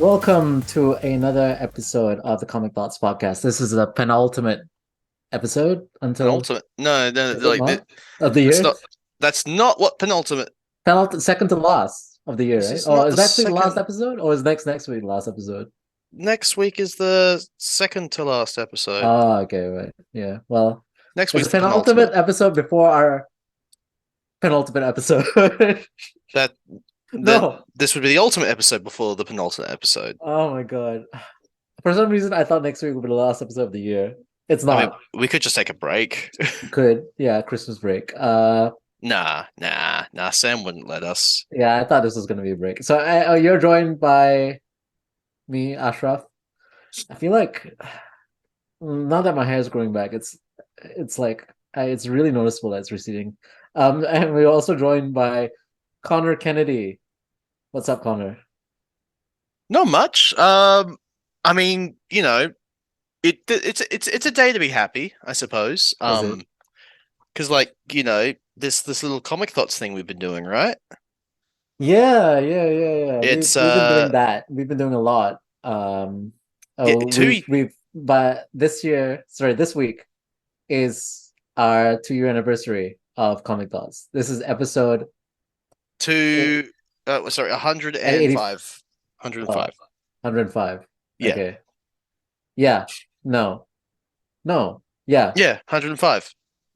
Welcome to another episode of the Comic Thoughts podcast. This is the penultimate episode until Penultimate. No, is it like not of the that's year. not. That's not what penultimate. Penultimate, second to last of the year, This right? is Oh, not is the actually the last second. episode, or is next week the last episode? Next week is the second to last episode. Oh, okay, right, yeah. Well, Next it's week's a the penultimate penultimate. episode before our penultimate episode. That then No, this would be the ultimate episode before the penultimate episode. oh my god. For some reason, I thought next week would be the last episode of the year. It's I mean, not. we could just take a break. Could, yeah, Christmas break. Nah. Sam wouldn't let us. Yeah, I thought this was gonna be a break. So you're joined by me, Ashraf. I feel like now that my hair is growing back, it's like it's really noticeable that it's receding. And we're also joined by Connor Kennedy. What's up, Connor? Not much. I mean, it's a day to be happy, I suppose. Is it? Because this little comic thoughts thing we've been doing, right? Yeah. It's We've been doing that. We've been doing a lot. yeah, Oh, two we've but this week is our 2 year anniversary of Comic Thoughts. This is episode two sorry, 80, 105. 105. 105. Yeah. Okay. Yeah. No. No. Yeah. Yeah, 105.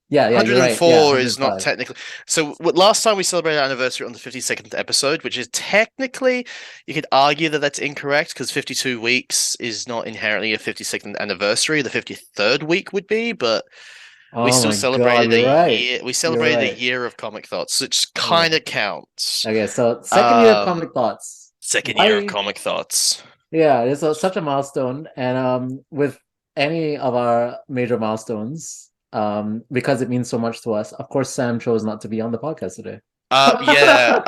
Yeah, you're right. Yeah, 104 is not 105. technically. So last time we celebrated our anniversary on the 52nd episode, which is technically, you could argue that that's incorrect because 52 weeks is not inherently a 52nd anniversary. The 53rd week would be, but we Oh still my God, celebrated a you're right. year. We You're celebrated a right. year of comic thoughts, which Yeah. kind of counts. Okay, so second year of Um, Comic Thoughts. Second year of Why? comic thoughts. Yeah, such a milestone. And with any of our major milestones, because it means so much to us, of course Sam chose not to be on the podcast today. Yeah.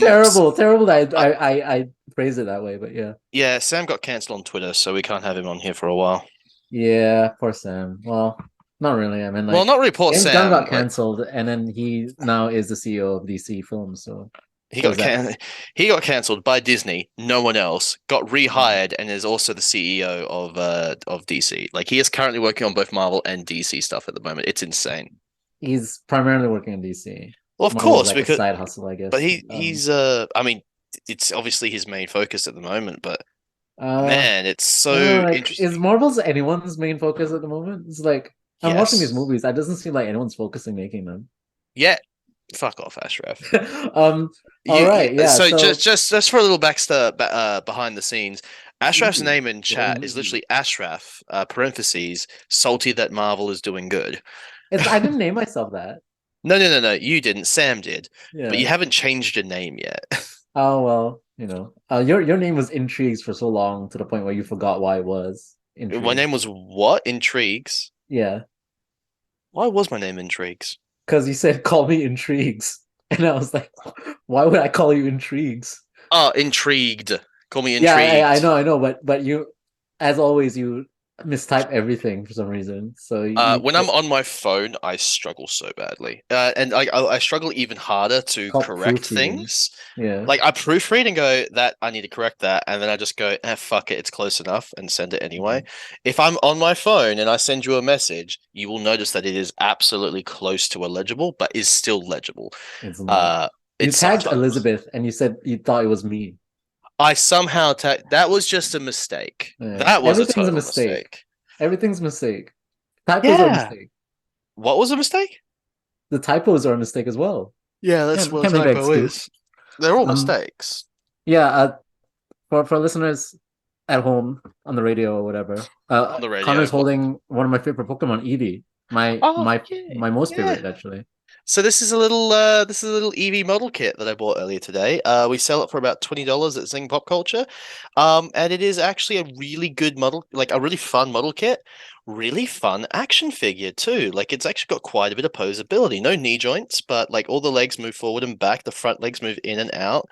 Terrible that I phrase it that way, but yeah. Yeah, Sam got cancelled on Twitter, so we can't have him on here for a while. Yeah, poor Sam. Well, not really. I mean, Well, like not really poor James Gunn Sam. got Like canceled, and then he now is the CEO of DC Films. So he what is got that? he got cancelled by Disney. No one else got rehired and is also the CEO of DC. Like he is currently working on both Marvel and DC stuff at the moment. It's insane. He's primarily working in DC. Well, of Marvel is course, like a because side hustle, I but guess. he's I mean, it's obviously his main focus at the moment. But Uh, man, it's I don't know, so like, is interesting. Marvel's anyone's main focus at the moment? It's like I'm watching these Yes. movies. It doesn't seem like anyone's focusing making them. Yeah. Fuck off, Ashraf. um, all You right, yeah. so So just for a little behind the scenes, Ashraf's ooh, name in chat is ooh. literally Ashraf parentheses salty that Marvel is doing good. I didn't name myself that. No. You didn't. Sam did, but you Yeah. haven't changed your name yet. Oh well, your name was Intrigues for so long to the point where you forgot why it was My Intrigues. name was what? Intrigues. Yeah, Why was my name Intrigues? because you said call me Intrigues, and I was like, why would I call you Intrigues? Oh, intrigued. Call me Yeah, intrigued. I know, but you, as always, you mistype everything for some reason. So When I'm on my phone, I struggle so badly, and I struggle even harder it's to called correct proofreading. things. Yeah. Like I proofread and go that I need to correct that, and then I just go, fuck it, it's close enough, and send it anyway. Mhm. If I'm on my phone and I send you a message, you will notice that it is absolutely close to illegible, but is still legible. It's not. Uh, You it tagged sometimes. Elizabeth, and you said you thought it was me. I somehow that was just a mistake. Yeah. That was a Everything's a total mistake. mistake. Everything's a mistake. Typos are a Yeah. mistake. What was a mistake? The typos are a mistake as well. Yeah, that's what a Can't make that typo excuse. is. They're all Um, mistakes. yeah. For listeners at home on the radio or whatever, On the Connor's radio. holding one of my favorite Pokemon, Eevee. My Oh, my yeah, my most yeah. favorite actually. So this is a little EV model kit that I bought earlier today. We sell it for about $20 at Zing Pop Culture. And it is actually a really good model, like a really fun model kit. Really fun action figure too. Like it's actually got quite a bit of posability. No knee joints, but like all the legs move forward and back. The front legs move in and out.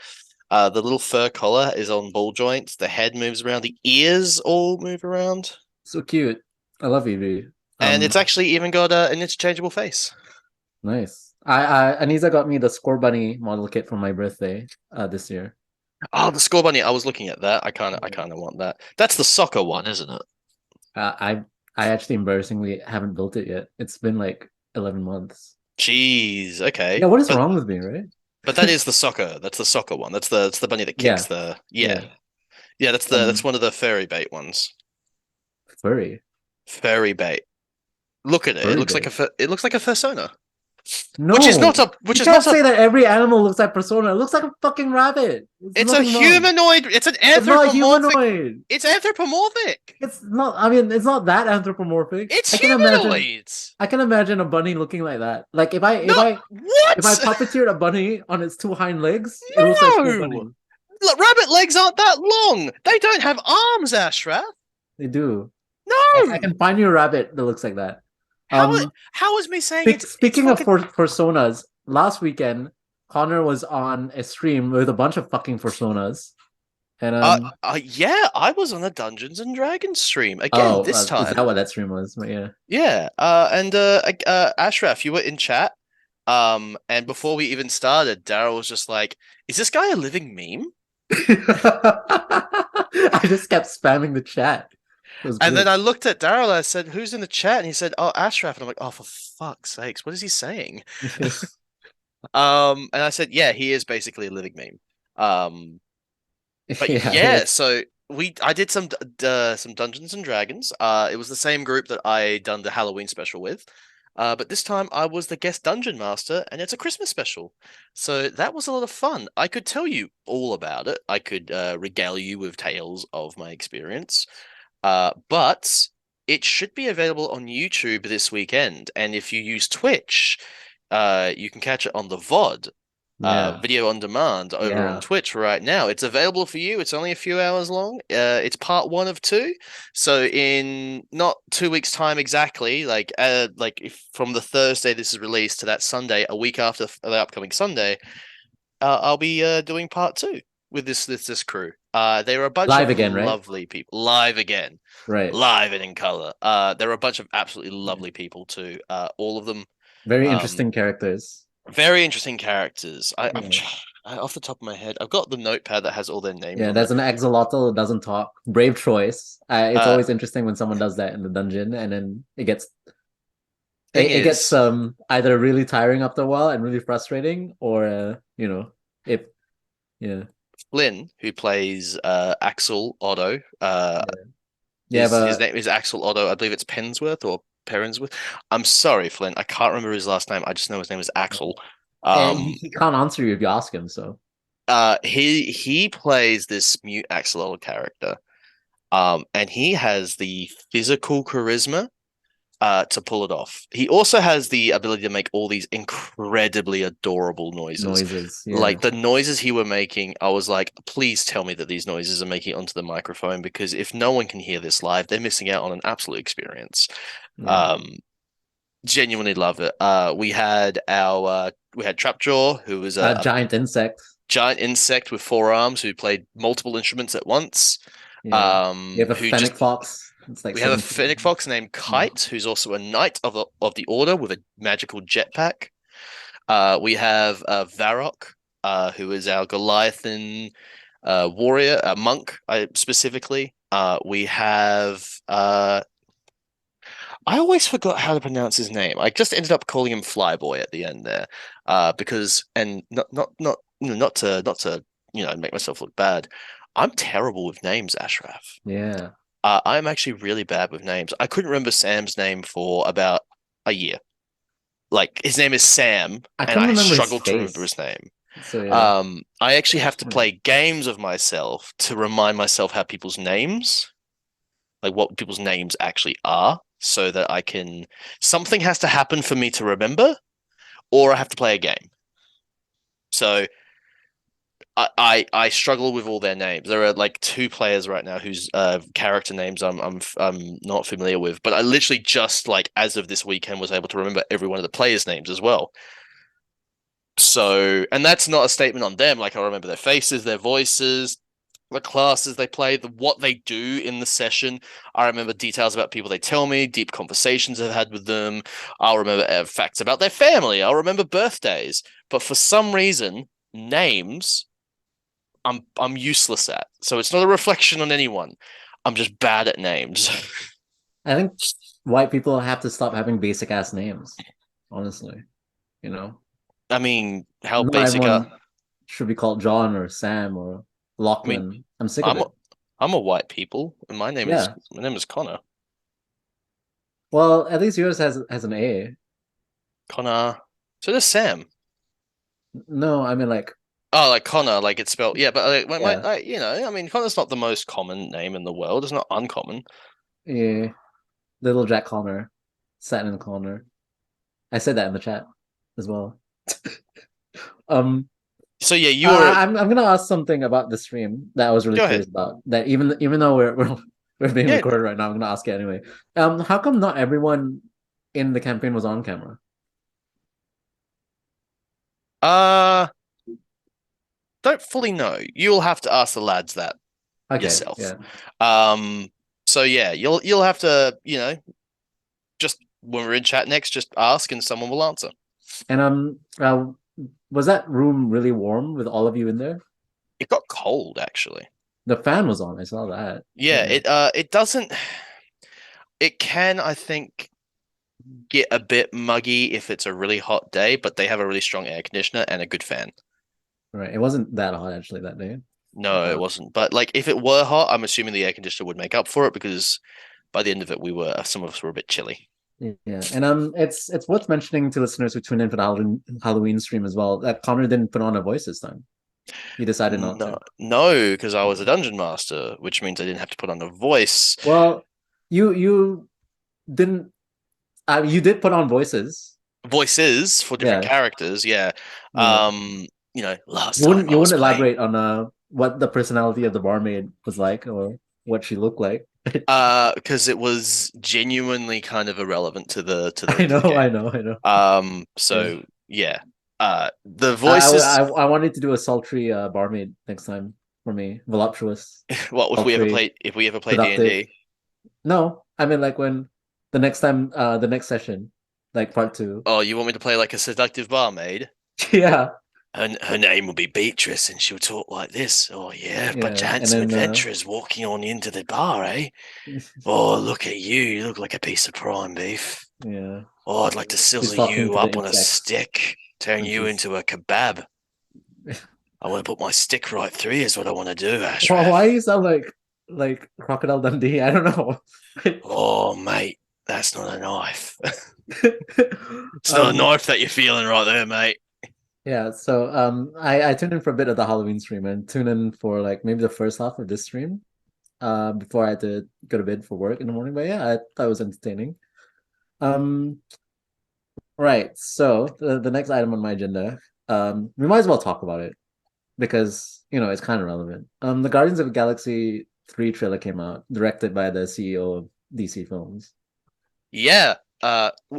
The little fur collar is on ball joints. The head moves around. The ears all move around. So cute. I love Eevee. And it's actually even got an interchangeable face. Nice. I Anisa got me the Score Bunny model kit for my birthday this year. Oh, the score bunny. I was looking at that. I Yeah. kind of want that. That's the soccer one, isn't it? Uh, I I actually embarrassingly haven't built it yet. It's been like 11 months. Jeez. Okay. Yeah, what is wrong with me, right? But that is the soccer. That's the soccer one. That's the bunny that kicks Yeah, the. Yeah. yeah. Yeah. That's Um, one of the fairy bait ones. furry, Fairy bait. Look at it. furry bait. It looks like a fursona, No, you which is can't not a. say that every animal looks like Persona. It looks like a fucking rabbit. There's It's a nothing wrong. humanoid. It's an It's not anthropomorphic. humanoid. It's anthropomorphic. It's not. I mean, it's not that anthropomorphic. It's I can imagine. humanoids. I can imagine a bunny looking like that. Like No, if I what? puppeteered a bunny on its two hind legs, it looks like full No. bunny. Look, rabbit legs aren't that long. They don't have arms, Ashraf. They do. I No. can find you a rabbit that looks like that. Um, How is me saying it's speaking of fucking personas, last weekend Connor was on a stream with a bunch of fucking personas, and yeah, I was on a Dungeons and Dragons stream again oh, this is that time. what that stream was? But yeah. Yeah, Ashraf, you were in chat. And before we even started, Daryl was just like, "Is this guy a living meme?" I just kept spamming the chat. It was And then great. I looked at Daryl. I said, "Who's in the chat?" And he said, "Oh, Ashraf." And I'm like, "Oh, for fuck's sakes, what is he saying?" And I said, "Yeah, he is basically a living meme." But Yeah, yeah, it's so I did some Dungeons and Dragons. It was the same group that I done the Halloween special with. But this time I was the guest dungeon master, and it's a Christmas special. So that was a lot of fun. I could tell you all about it. I could regale you with tales of my experience. But it should be available on YouTube this weekend, and if you use Twitch, you can catch it on the VOD, yeah, video on demand over on yeah. Twitch right now. It's available for you. It's only a few hours long. It's part one of two. So in not 2 weeks' time exactly, like if from the Thursday this is released to that Sunday, a week after the upcoming Sunday, I'll be doing part two with this crew. They are a bunch Live of again, right? lovely people, live again, Right. live and in color. There are a bunch of absolutely Yeah. lovely people too. All of them. Very Um, interesting characters. very interesting characters. Yeah. Off the top of my head, I've got the notepad that has all their names Yeah, on it. there's an axolotl that doesn't talk. Brave choice. It's Uh, always interesting when someone does that in the dungeon, and then thing it gets is, either really tiring after a while and really frustrating, or if yeah Flynn, who plays Axel Otto, yeah yeah his but name is Axel Otto. I believe it's Pensworth or Perrinsworth. I'm sorry, Flynn. I can't remember his last name. I just know his name is Axel. he, Um, he can't answer you if you ask him. So he plays this mute axolotl character. And he has the physical charisma to pull it off. He also has the ability to make all these incredibly adorable noises. noises, yeah, Like the noises he were making, I was like, please tell me that these noises are making it onto the microphone because if no one can hear this live, they're missing out on an absolute experience. yeah. Um, Genuinely love it. We had Trapjaw, who was a Giant insect. giant insect with four arms who played multiple instruments at once. Yeah, you have a Who fennec just fox. It's like We have a 17. Fennec Fox named Kite, who's also a knight of the Order with a magical jetpack. We have Varrock, who is our Goliathan warrior, a monk, specifically. We have I always forgot how to pronounce his name. I just ended up calling him Flyboy at the end there, because and not to make myself look bad. I'm terrible with names, Ashraf. Yeah, I'm actually really bad with names. I couldn't remember Sam's name for about a year. Like his name is Sam, I and couldn't I remember his struggled to remember face. his name. So yeah. I actually have to play games of myself to remind myself how people's names, like what people's names actually are, so that I can. Something has to happen for me to remember, or I have to play a game. So I struggle with all their names. There are like two players right now whose character names I'm not familiar with, but I literally just like as of this weekend was able to remember every one of the players' names as well. So, and that's not a statement on them. Like I remember their faces, their voices, the classes they play, what they do in the session. I remember details about people they tell me, deep conversations I've had with them. I'll remember facts about their family. I'll remember birthdays. But for some reason, names I'm useless at. So it's not a reflection on anyone. I'm just bad at names. I think white people have to stop having basic ass names, honestly. You know, I mean, how not basic are everyone should be called John or Sam or I mean, Lachlan. I'm sick of I'm a, it. I'm a white people, and Yeah. my name is Connor. Well, at least yours has an A. Connor. So does Sam. No, I mean like Oh, like Connor, like it's spelled. Yeah, but yeah, I mean, Connor's not the most common name in the world. It's not uncommon. yeah. Little Jack Connor, sat in the corner. I said that in the chat as well. Um, So yeah, you were. I'm gonna ask something about the stream that I was really Go curious ahead. about. That even though we're being Yeah. recorded right now, I'm gonna ask it anyway. How come not everyone in the campaign was on camera? Uh, don't fully know. You'll have to ask the lads that Okay, yourself. yeah. Um. So yeah, you'll have to just when we're in chat next, just ask and someone will answer. And was that room really warm with all of you in there? It got cold actually. The fan was on. I saw that. Yeah, Yeah. it doesn't. It can, I think, get a bit muggy if it's a really hot day, but they have a really strong air conditioner and a good fan. Right. It wasn't that hot actually that day. No, it Uh, wasn't. But like if it were hot, I'm assuming the air conditioner would make up for it because by the end of it, some of us were a bit chilly. yeah, and it's worth mentioning to listeners who tune in for the Halloween stream as well that Connor didn't put on a voice this time. He decided not No, to. no, because I was a dungeon master, which means I didn't have to put on a voice. Well, you didn't. You did put on voices. Voices for different Yeah, characters, yeah. yeah. Last time You I was wouldn't playing. elaborate on what the personality of the barmaid was like or what she looked like. Because it was genuinely kind of irrelevant to I the know, game. I know, I know. Yeah. So yeah. The voices. I wanted to do a sultry barmaid next time for me. Voluptuous, What sultry, if we ever play D and seductive. D? No, I mean like when the next time, the next session, like part two. Oh, you want me to play like a seductive barmaid? Yeah, Her name will be Beatrice, and she'll talk like this. Oh yeah, a bunch of yeah, and handsome then adventurers walking on into the bar, eh? Oh, look at you! You look like a piece of prime beef. yeah, Oh, I'd like to she's sizzle talking you to the up on a insects, stick, turn and you she's into a kebab. I want to put my stick right through you is what I want to do, why Ashraf. you sound like Crocodile Dundee? I don't know. Oh, mate, that's not a knife. It's not a um, knife that you're feeling right there, mate. yeah, so I tuned in for a bit of the Halloween stream and tuned in for like maybe the first half of this stream before I had to go to bed for work in the morning. But yeah, I thought it was entertaining. Um, right. So the next item on my agenda, we might as well talk about it because it's kind of relevant. The Guardians of the Galaxy 3 trailer came out, directed by the CEO of DC Films. Yeah,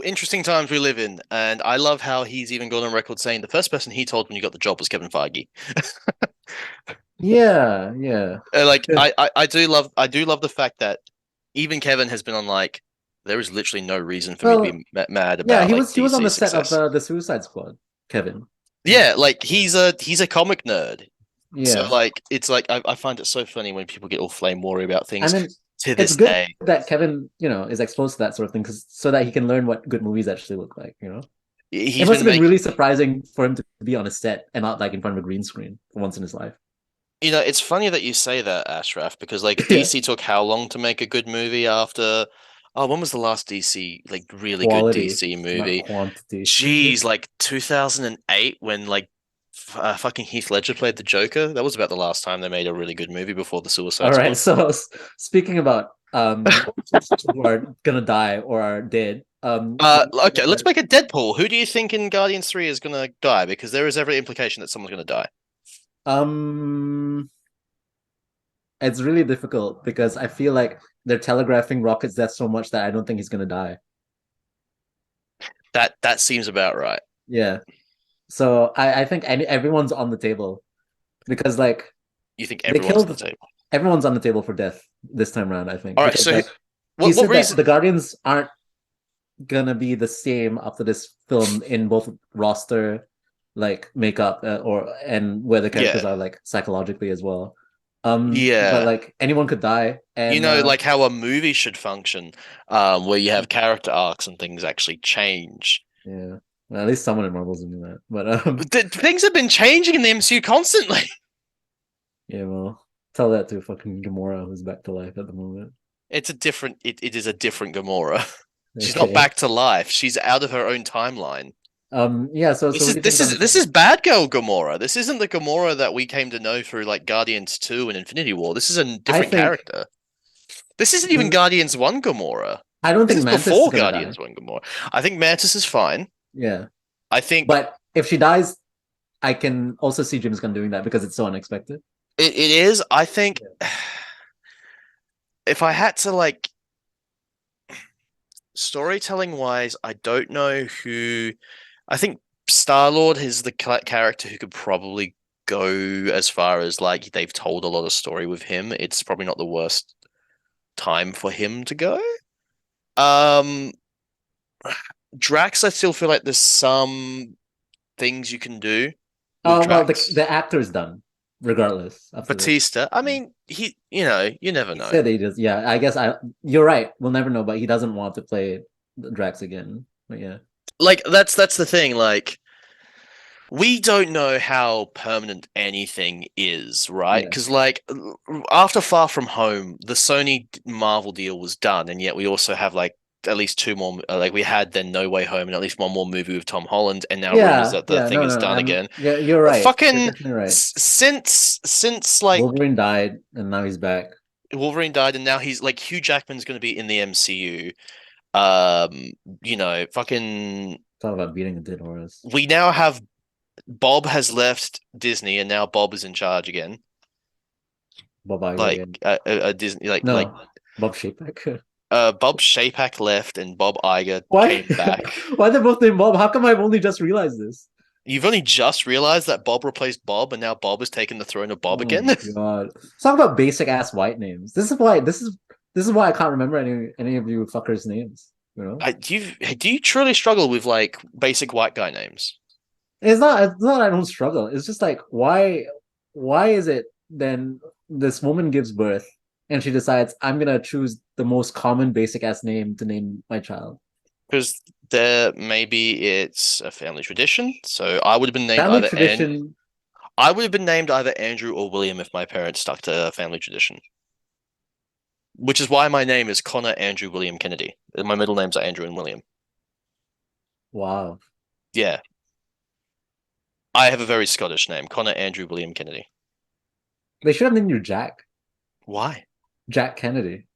interesting times we live in, and I love how he's even gone on record saying the first person he told when you got the job was Kevin Feige. Yeah, yeah. Like I do love the fact that even Kevin has been on like there is literally no reason for me to Well, be mad yeah, about like he was on the DC's set of success. the Suicide Squad, Kevin. Yeah, like Yeah. he's a comic nerd. So Yeah. like it's like I find it so funny when people get all flame war about I things mean, to it's this good day. that Kevin, is exposed to that sort of thing so that he can learn what good movies actually look like. It He's must been have been making really surprising for him to be on a set and not like in front of a green screen for once in his life. it's funny that you say that, Ashraf, because like Yeah. DC took how long to make a good movie after when was the last DC like really good Quality, DC not movie? quantity. Jeez, like 2008 when like fucking Heath Ledger played the Joker. That was about the last time they made a really good movie before the All Suicide right. Squad. So speaking about who are gonna die or are dead, Okay, let's make a Deadpool. Who do you think in Guardians 3 is gonna die? Because there is every implication that someone's gonna die. um it's really difficult because I feel like they're telegraphing Rocket's death so much that I don't think he's gonna die. That seems about right. Yeah. So I think everyone's on the table because like You think they everyone's on the killed table? everyone's on the table for death this time around, I think. All right, Because so like he what said that reason? the Guardians aren't gonna be the same after this film in both roster like makeup or and where the characters Yeah. are like psychologically as well. But Yeah. like anyone could die, You and know, like how a movie should function, where you have character arcs and things actually change. yeah, well, at least someone in Marvel's doing that. But Things have been changing in the MCU constantly. yeah, well, tell that to fucking Gamora who's back to life at the moment. It is a different Gamora. She's not Okay. back to life. She's out of her own timeline. Yeah. So This what is do you think this about is this this one? is bad girl Gamora. This isn't the Gamora that we came to know through like Guardians 2 and Infinity War. This is a I different think character. This isn't even mm, Guardians 1 Gamora. I don't This think is Mantis is before gonna die. Guardians 1 Gamora. I think Mantis is fine. Yeah, I think but if she dies, I can also see James Gunn doing that because it's so unexpected. it is. I think Yeah. if I had to like storytelling wise, I don't know who. I think Star-Lord is the character who could probably go as far as like they've told a lot of story with him. It's probably not the worst time for him to go. Um, Drax, I still feel like there's some things you can do with Oh well, Drax. the actor is done, regardless. After this, Batista, I mean, you never he know. said he just. Yeah, I guess I. You're right. We'll never know, but he doesn't want to play Drax again. But yeah, Like that's the thing. Like we don't know how permanent anything is, right? yeah, Because like after Far From Home, the Sony Marvel deal was done, and yet we also have like at least two more. Like we had then No Way Home, and at least one more movie with Tom Holland, and now rumors yeah, that the yeah. thing No, is no, done I'm. again. Yeah, you're right. You're Fucking definitely right. since like Wolverine died, and now he's back. Wolverine died, and now he's like Hugh Jackman's going to be in the MCU. Fucking Talk about beating a dead horse. we now have Bob has left Disney, and now Bob is in charge again. Bob Iger Like again. a Disney, like No, Bob Chapek. Bob Chapek left, and Bob Iger Why? came back. Why they both named Bob? How come I've only just realized this? You've only just realized that Bob replaced Bob, and now Bob has taken the throne of Bob Oh again. my god! Let's talk about basic ass white names. This is why I can't remember any of you fuckers' names. You know, Do you truly struggle with like basic white guy names? it's not I don't struggle. It's just like why is it then this woman gives birth and she decides I'm gonna choose the most common basic ass name to name my child. Because there maybe it's a family tradition. So I would have been named Family either and tradition. I would have been named either Andrew or William if my parents stuck to a family tradition. Which is why my name is Connor Andrew William Kennedy. My middle names are Andrew and William. Wow, Yeah, I have a very Scottish name, Connor Andrew William Kennedy. they should have named you Jack. Why? Jack Kennedy,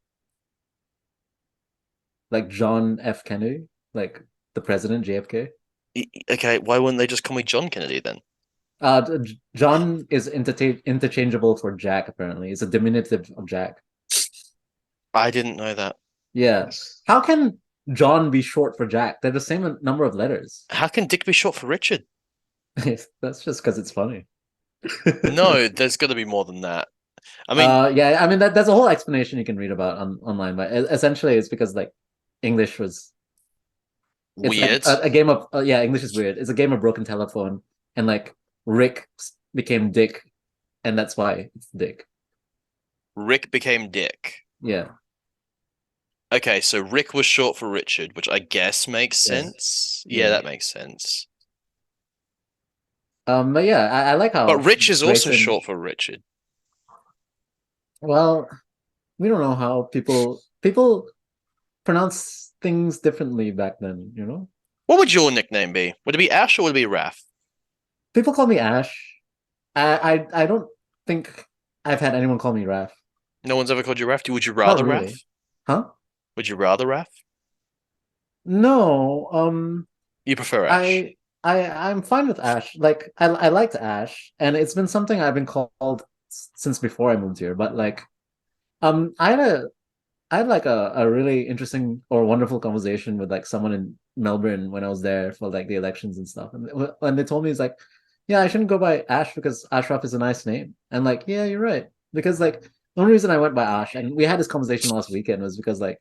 like John F. Kennedy, like the president JFK. Okay, why wouldn't they just call me John Kennedy then? John is interchangeable for Jack. Apparently, it's a diminutive of Jack. I didn't know that. Yeah. How can John be short for Jack? They're the same number of letters. How can Dick be short for Richard? That's just because it's funny. No, there's got to be more than that. I mean, Yeah. I mean, there's a whole explanation you can read about online, but essentially, it's because like English was. It's like weird. a game of yeah. English is weird. It's a game of broken telephone, and like Rick became Dick, and that's why it's Dick. Rick became Dick. Yeah. Okay, so Rick was short for Richard, which I guess makes Yeah. sense. Yeah, Yeah. that makes sense. But yeah, I like But how Rich is also Grayson. short for Richard. Well, we don't know how people pronounce things differently back then. You know, What would your nickname be? Would it be Ash or would it be Raph? people call me Ash. I don't think I've had anyone call me Raph. No one's ever called you Raph. Would you Not rather really, Raph? huh? Would you rather Raph? No. You prefer Ash. I'm fine with Ash. Like I liked Ash, and it's been something I've been called since before I moved here. But like, I had like a really interesting or wonderful conversation with like someone in Melbourne when I was there for like the elections and stuff. And they told me it's like, yeah, I shouldn't go by Ash because Ashraf is a nice name. And like, yeah, you're right. Because like the only reason I went by Ash, and we had this conversation last weekend, was because like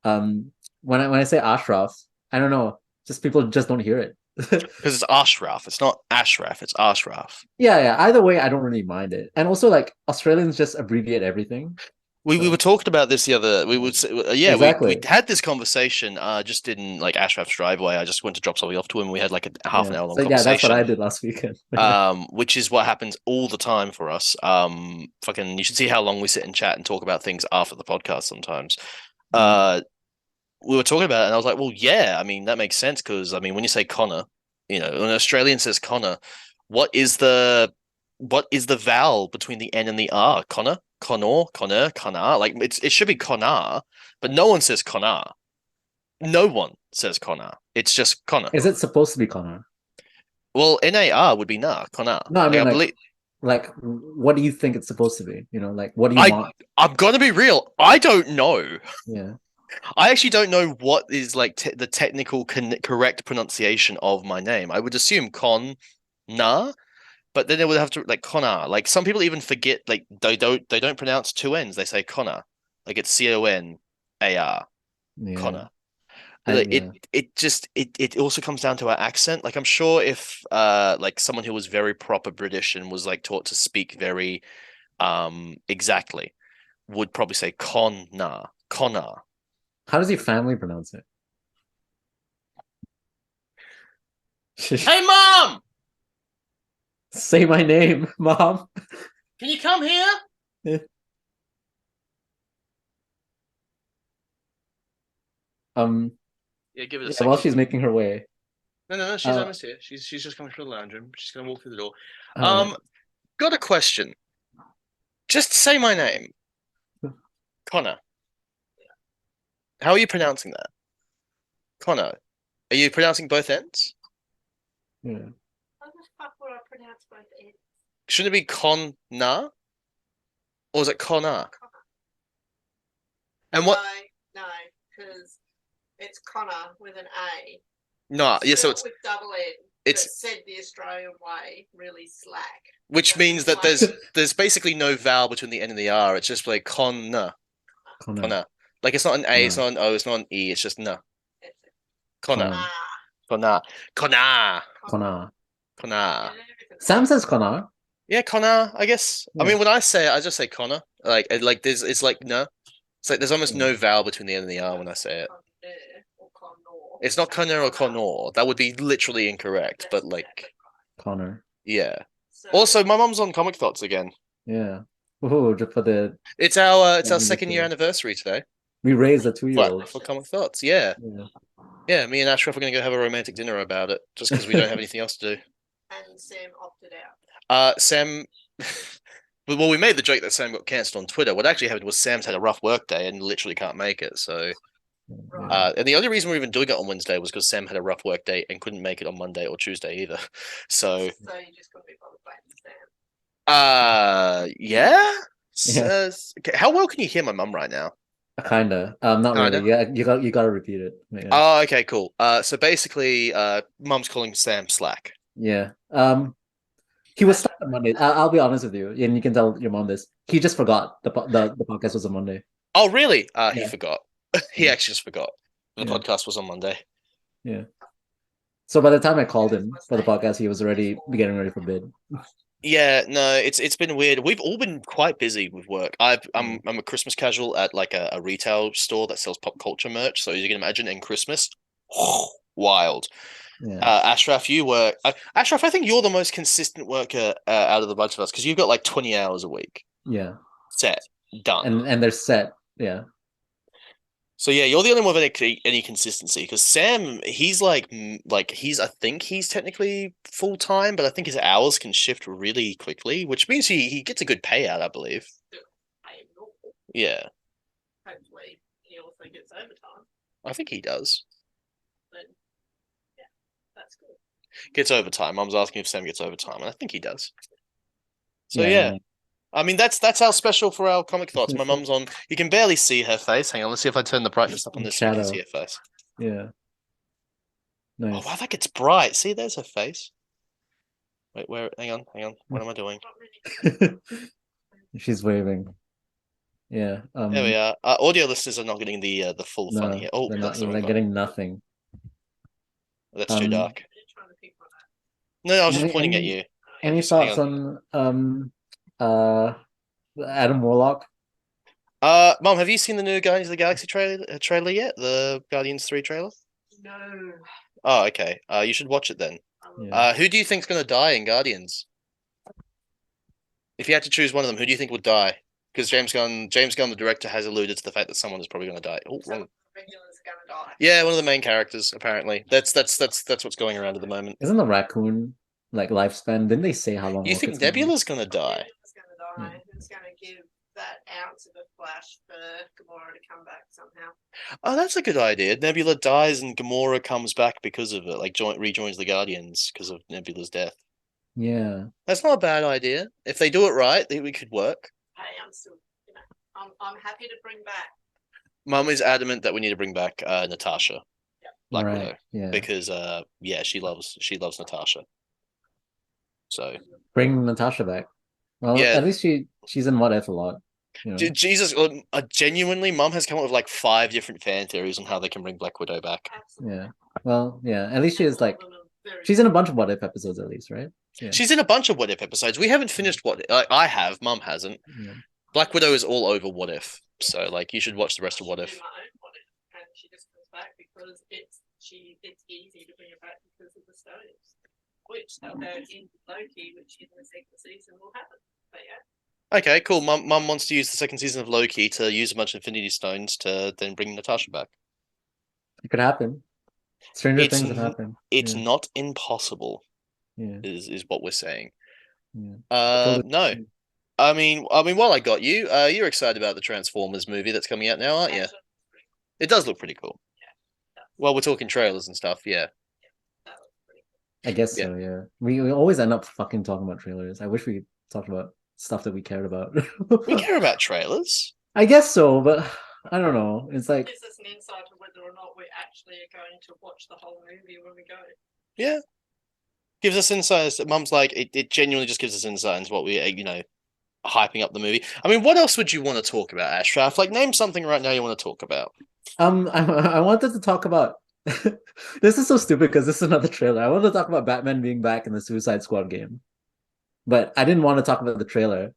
when I say Ashraf, I don't know, just people just don't hear it. Because it's Ashraf. It's not Ashraf. It's Ashraf. Yeah. Either way, I don't really mind it. And also, like Australians just abbreviate everything. We were So talking about this the other. We would yeah, we exactly. had this conversation. Just in like Ashraf's driveway. I just went to drop something off to him. We had like a half Yeah. an hour long So yeah, that's what conversation. I did last weekend. Yeah. Which is what happens all the time for us. Fucking, you should see how long we sit and chat and talk about things after the podcast sometimes. Mm. Uh, we were talking about it, and I was like, well, yeah, I mean, that makes sense because I mean, when you say Connor, when an Australian says Connor, what is the what is the vowel between the N and the R? Connor, Connor, Connor, Connor. Like it should be Connor, but no one says Connor. No one says Connor. It's just Connor. Is it supposed to be Connor? Well, NAR would be nah, Connor. No, I Like mean I believe like what do you think it's supposed to be? Like what do you I want? I'm gonna be real. I don't know. Yeah. I actually don't know what is like the technical correct pronunciation of my name. I would assume Con but then they would have to like Connor. Like some people even forget like they don't pronounce two N's. They say Connor. Like it's CONAR. Yeah. Connor. Like, Yeah. it also comes down to our accent. Like I'm sure if like someone who was very proper British and was like taught to speak very exactly would probably say Connor. How does your family pronounce it? Hey mom, Say my name, mom. can you come here? Um, Yeah, give it a yeah, while second. she's making her way. No, she's Uh, almost here. She's just coming through the lounge room. She's gonna walk through the door. all right. Got a question. Just say my name, Connor. How are you pronouncing that, Connor? Are you pronouncing both ends? Yeah. How the fuck would I pronounce both ends? Shouldn't it be Connor or is it Connor? And what? No, because it's Connor with an A. No, yeah. So Spelled with double N. it's said the Australian way, really slack. which So means that like- there's basically no vowel between the N and the R. It's just like Connor, Connor. Connor. Like it's not an A, it's Connor. not an O, it's not an E. It's just no. It's Connor, Connor. Connor, Connor, Connor. Connor. Sam says Connor. Yeah, Connor. I guess. I Yeah. mean, when I say it, I just say Connor. Like there's it's like no. It's like there's almost no Yeah. vowel between the N and the R when I say it. Connor or Connor. It's not Connor or Connor. That would be literally incorrect. But like, Connor. yeah. So- Also, my mum's on Comic Thoughts again. Yeah. Ooh, just for the It's our Yeah, second year yeah. anniversary today. we raised a 2-year-old. For Comic Thoughts. Yeah. Yeah. Yeah, me and Ashraf are gonna go have a romantic dinner about it, just because we don't have anything else to do. and Sam opted out. Sam well, we made the joke that Sam got cancelled on Twitter. What actually happened was Sam's had a rough work day and literally can't make it. So Yeah. and the only reason we're even doing it on Wednesday was because Sam had a rough work day and couldn't make it on Monday or Tuesday either. So So you just couldn't be bothered blaming Sam. yeah. Yeah. Okay, how well can you hear my mum right now? Kinda. Not Kinda? really. Yeah, you gotta repeat it. Yeah. Oh, okay, cool. So basically, mum's calling Sam slack. Yeah. He was stuck on Monday. I'll be honest with you, and you can tell your mom this. He just forgot the podcast was on Monday. Oh, really? He Yeah. forgot. He Yeah. actually just forgot. The Yeah. podcast was on Monday. Yeah. So by the time I called him for the podcast, he was already getting ready for bid. Yeah, no, it's been weird. We've all been quite busy with work. I'm a Christmas casual at like a retail store that sells pop culture merch. So as you can imagine, in Christmas, wild. Yeah. Ashraf, you work. Ashraf, I think you're the most consistent worker out of the bunch of us because you've got like 20 hours a week Yeah. set done. And they're set. Yeah. So yeah, you're the only one with any consistency because Sam, he's like I think he's technically full time, but I think his hours can shift really quickly, which means he gets a good payout, I believe. Pay him normal. Yeah, Hopefully he also gets overtime. I think he does. Then yeah, that's good. Gets overtime. I was asking if Sam gets overtime, and I think he does. So Yeah, yeah. yeah. I mean that's our special for our comic thoughts. My mum's on. You can barely see her face. Hang on, let's see if I turn the brightness up on this so you can Shadow. see her face. Yeah. Oh Nice. wow, that gets bright. See, there's her face. Wait, where? Hang on. What am I doing? Not really. She's waving. Yeah. There we are. Audio listeners are not getting the full No, fun here. Oh, they're not. that's the They're wrong getting nothing. That's too dark. They're trying to No, I was just Any- pointing at any- you. Any Just hang thoughts on Adam Warlock? Mom, have you seen the new Guardians of the Galaxy trailer yet? The Guardians 3 trailer? No. Oh, okay. You should watch it then. Yeah. Who do you think's gonna die in Guardians? If you had to choose one of them, who do you think would die? Because James Gunn, the director, has alluded to the fact that someone is probably gonna die. Oh, Some wrong. of the regulars are gonna die. Yeah, one of the main characters, apparently. That's what's going around at the moment. Isn't the raccoon like lifespan? Didn't they say how long? You think it's gonna be? Nebula's gonna die? Who's gonna die? Who's gonna give that ounce of a flash for Gamora to come back somehow? Oh, that's a good idea. Nebula dies and Gamora comes back because of it, like rejoins the Guardians because of Nebula's death. Yeah. That's not a bad idea. If they do it right, we could work. Hey, I'm still, I'm happy to bring back. Mum is adamant that we need to bring back Natasha, Black right. Widow, Yeah. because yeah, she loves Natasha. So Bring Natasha back. Well, Yeah. at least she's in What If a lot. You know? Jesus, genuinely, Mum has come up with like 5 different fan theories on how they can bring Black Widow back. Absolutely. Yeah. Well, yeah. At least she is like All of them are very she's in a bunch of What If episodes at least, right? Yeah. She's in a bunch of What If episodes. We haven't finished I have. Mum hasn't. Yeah. Black Widow is all over What If, so like you should watch the rest of What do If. my own What If, and she just comes back because it's easy to bring her back because of the stones, which in Loki, which in the second season will happen. But yeah. Okay, cool. Mum wants to use the second season of Loki to use a bunch of Infinity Stones to then bring Natasha back. It could happen. Stranger It's things have happened. It's Yeah. not impossible, Yeah. is what we're saying. Yeah. No. I mean, while I got you, you're excited about the Transformers movie that's coming out now, aren't you? Actually, It does look pretty cool. Well, we're talking trailers and stuff, yeah. that looks pretty cool. I guess Yeah. so, yeah. We always end up fucking talking about trailers. I wish we talked about stuff that we cared about. We care about trailers. I guess so, but I don't know. It's like Gives us an insight to whether or not we actually are going to watch the whole movie when we go. Yeah. Gives us insights. Mum's like, it genuinely just gives us insight into what we, hyping up the movie. I mean, what else would you want to talk about, Ashraf? Like, name something right now you want to talk about. I wanted to talk about this is so stupid because this is another trailer. I wanted to talk about Batman being back in the Suicide Squad game. But I didn't want to talk about the trailer.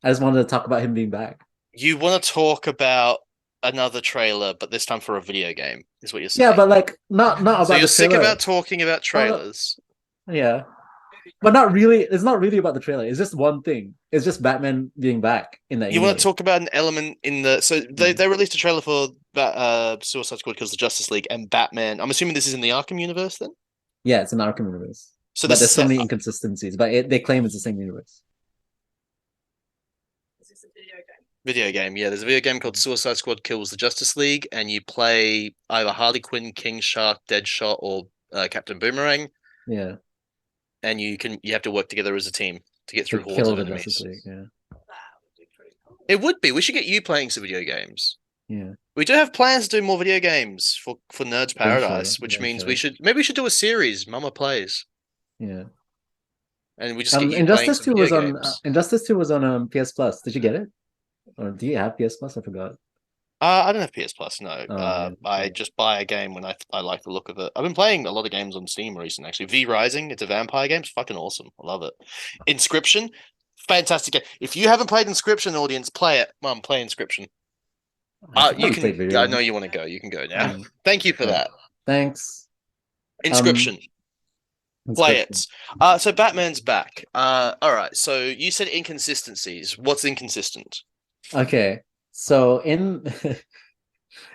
I just wanted to talk about him being back. You want to talk about another trailer, but this time for a video game, is what you're saying. Yeah, but like not about so you're the sick trailer. about talking about trailers. Yeah. But not really. It's not really about the trailer. It's just one thing. It's just Batman being back in that. You want to talk about an element in the they released a trailer for Suicide Squad because the Justice League and Batman. I'm assuming this is in the Arkham universe then. Yeah, it's an Arkham universe. So but this there's is so many inconsistencies. But they claim it's the same universe. Is this a video game? Video game, yeah. There's a video game called Suicide Squad Kills the Justice League, and you play either Harley Quinn, King Shark, Deadshot, or Captain Boomerang, Yeah. and you have to work together as a team to get through To hordes kill of the enemies. Justice League. Yeah. That would be pretty cool. It would be. We should get you playing some video games. Yeah. We do have plans to do more video games for Nerds Paradise, which means we should do a series. Mama plays, Yeah. and we just get you Injustice playing 2 some was video on games. Injustice 2 was on PS Plus. Did you get it? Or do you have PS Plus? I forgot. I don't have PS Plus. No, yeah. I just buy a game when I like the look of it. I've been playing a lot of games on Steam recently. Actually, V Rising. It's a vampire game. It's fucking awesome. I love it. Inscription, fantastic game. If you haven't played Inscription, audience, play it. Mum, play Inscription. You can. I know you want to go. You can go now. Thank you for that. Thanks. Inscription. Play it. Inscription. So Batman's back. All right. So you said inconsistencies. What's inconsistent? Okay. So in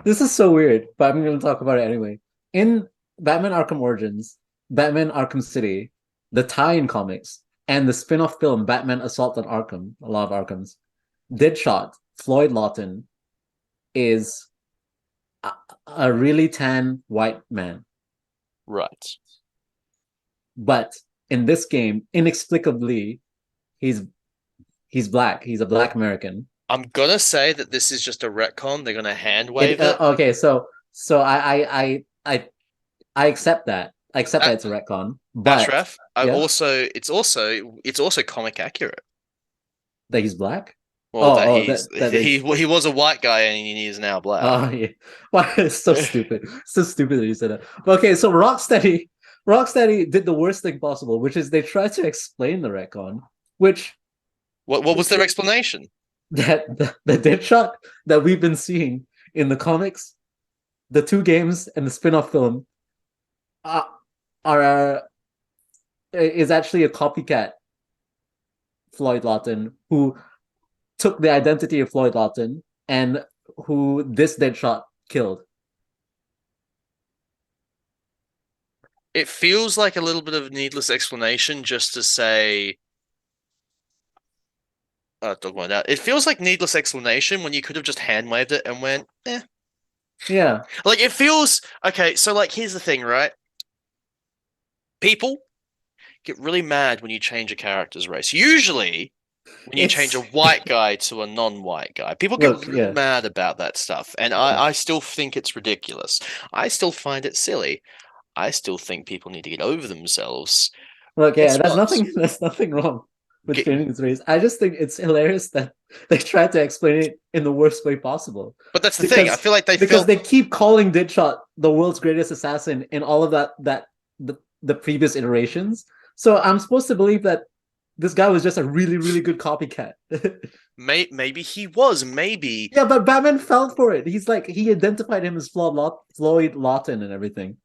this is so weird, but I'm going to talk about it anyway. In Batman Arkham Origins, Batman Arkham City, the tie-in comics, and the spin-off film Batman Assault on Arkham, a lot of Arkhams, Deadshot, Floyd Lawton, is a really tan white man. Right. But in this game, inexplicably, he's black. He's a black American. I'm gonna say that this is just a retcon. They're gonna hand wave it. Okay, so I accept that. I accept that it's a retcon. But Ashraf, it's also comic accurate. that he's black. Well, he was a white guy and he is now black. Oh yeah, why it's so stupid. So stupid that you said that. But okay, so Rocksteady Rocksteady did the worst thing possible, which is they tried to explain the retcon, which What was their explanation? that the Deadshot that we've been seeing in the comics, the two games, and the spin-off film are, are is actually a copycat Floyd Lawton who took the identity of Floyd Lawton and who this Deadshot killed. It feels like a little bit of needless explanation just to say. Talk about that. It feels like needless explanation when you could have just hand waved it and went, eh. Yeah. Like it feels okay. So like, here's the thing, right? People get really mad when you change a character's race. Usually, when you change a white guy to a non-white guy, people get really mad about that stuff, and I still think it's ridiculous. I still find it silly. I still think people need to get over themselves. Look, yeah, there's nothing wrong with changing his race. I just think it's hilarious that they tried to explain it in the worst way possible. But that's the thing. I feel like they keep calling Deadshot the world's greatest assassin in all of the previous iterations. So I'm supposed to believe that this guy was just a really, really good copycat. Maybe he was. Maybe. Yeah, but Batman fell for it. He's like, he identified him as Floyd Lawton and everything.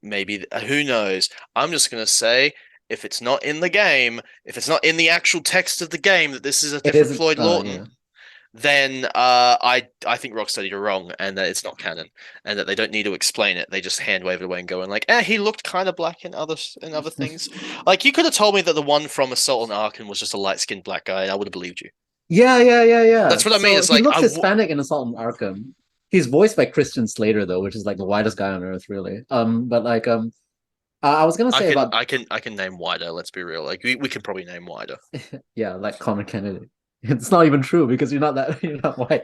Maybe. Who knows? I'm just going to say, if it's not in the game, if it's not in the actual text of the game that this is a different Floyd Lawton, then I think Rocksteady are wrong, and that it's not canon, and that they don't need to explain it. They just hand wave it away and go and like, he looked kind of black in other things. Like, you could have told me that the one from Assault on Arkham was just a light-skinned black guy, and I would have believed you. Yeah. That's what I mean. It's like, he looks Hispanic in Assault on Arkham. He's voiced by Christian Slater though, which is like the whitest guy on earth, really. But like I was gonna say I can name wider. Let's be real. Like we can probably name wider. Yeah, like Connor Kennedy. It's not even true because you're not white.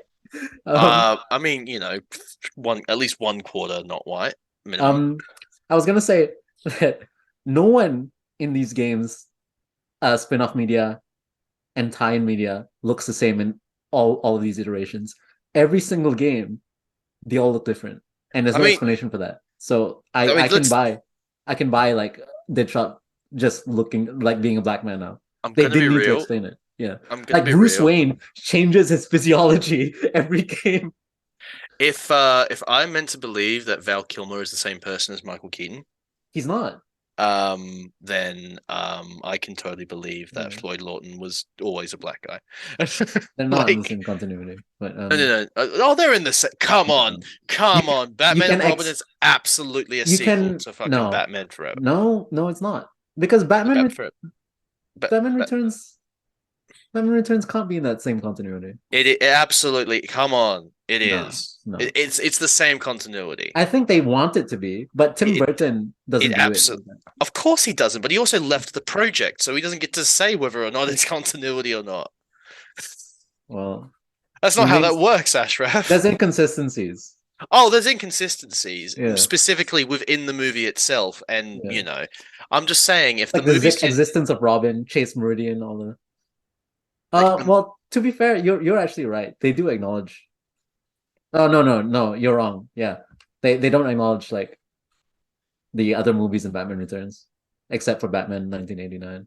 I mean, at least one quarter not white minimum. I was gonna say that no one in these games, spin-off media and tie-in media looks the same in all of these iterations. Every single game, they all look different, and there's no explanation for that. So I can buy like Deadshot just looking like being a black man now. They didn't need to explain it. Yeah, like Bruce Wayne changes his physiology every game. If I'm meant to believe that Val Kilmer is the same person as Michael Keaton, he's not. Then I can totally believe that Floyd Lawton was always a black guy. They're not in the same continuity, but no. Oh, they're in the same. Come on. Batman and Robin is absolutely a sequel to fucking Batman Forever. No, it's not, because Batman Returns. Batman Returns can't be in that same continuity. It absolutely. Come on, it is. No. It's the same continuity. I think they want it to be, but Tim Burton doesn't do it. Of course he doesn't, but he also left the project, so he doesn't get to say whether or not it's continuity or not. Well, that's not how that works, Ashraf. There's inconsistencies. Oh, there's inconsistencies specifically within the movie itself, and I'm just saying if like the existence of Robin, Chase Meridian, all the. Well, to be fair, you're actually right. They do acknowledge. Oh no, you're wrong. Yeah, they don't acknowledge like the other movies in Batman Returns, except for Batman 1989.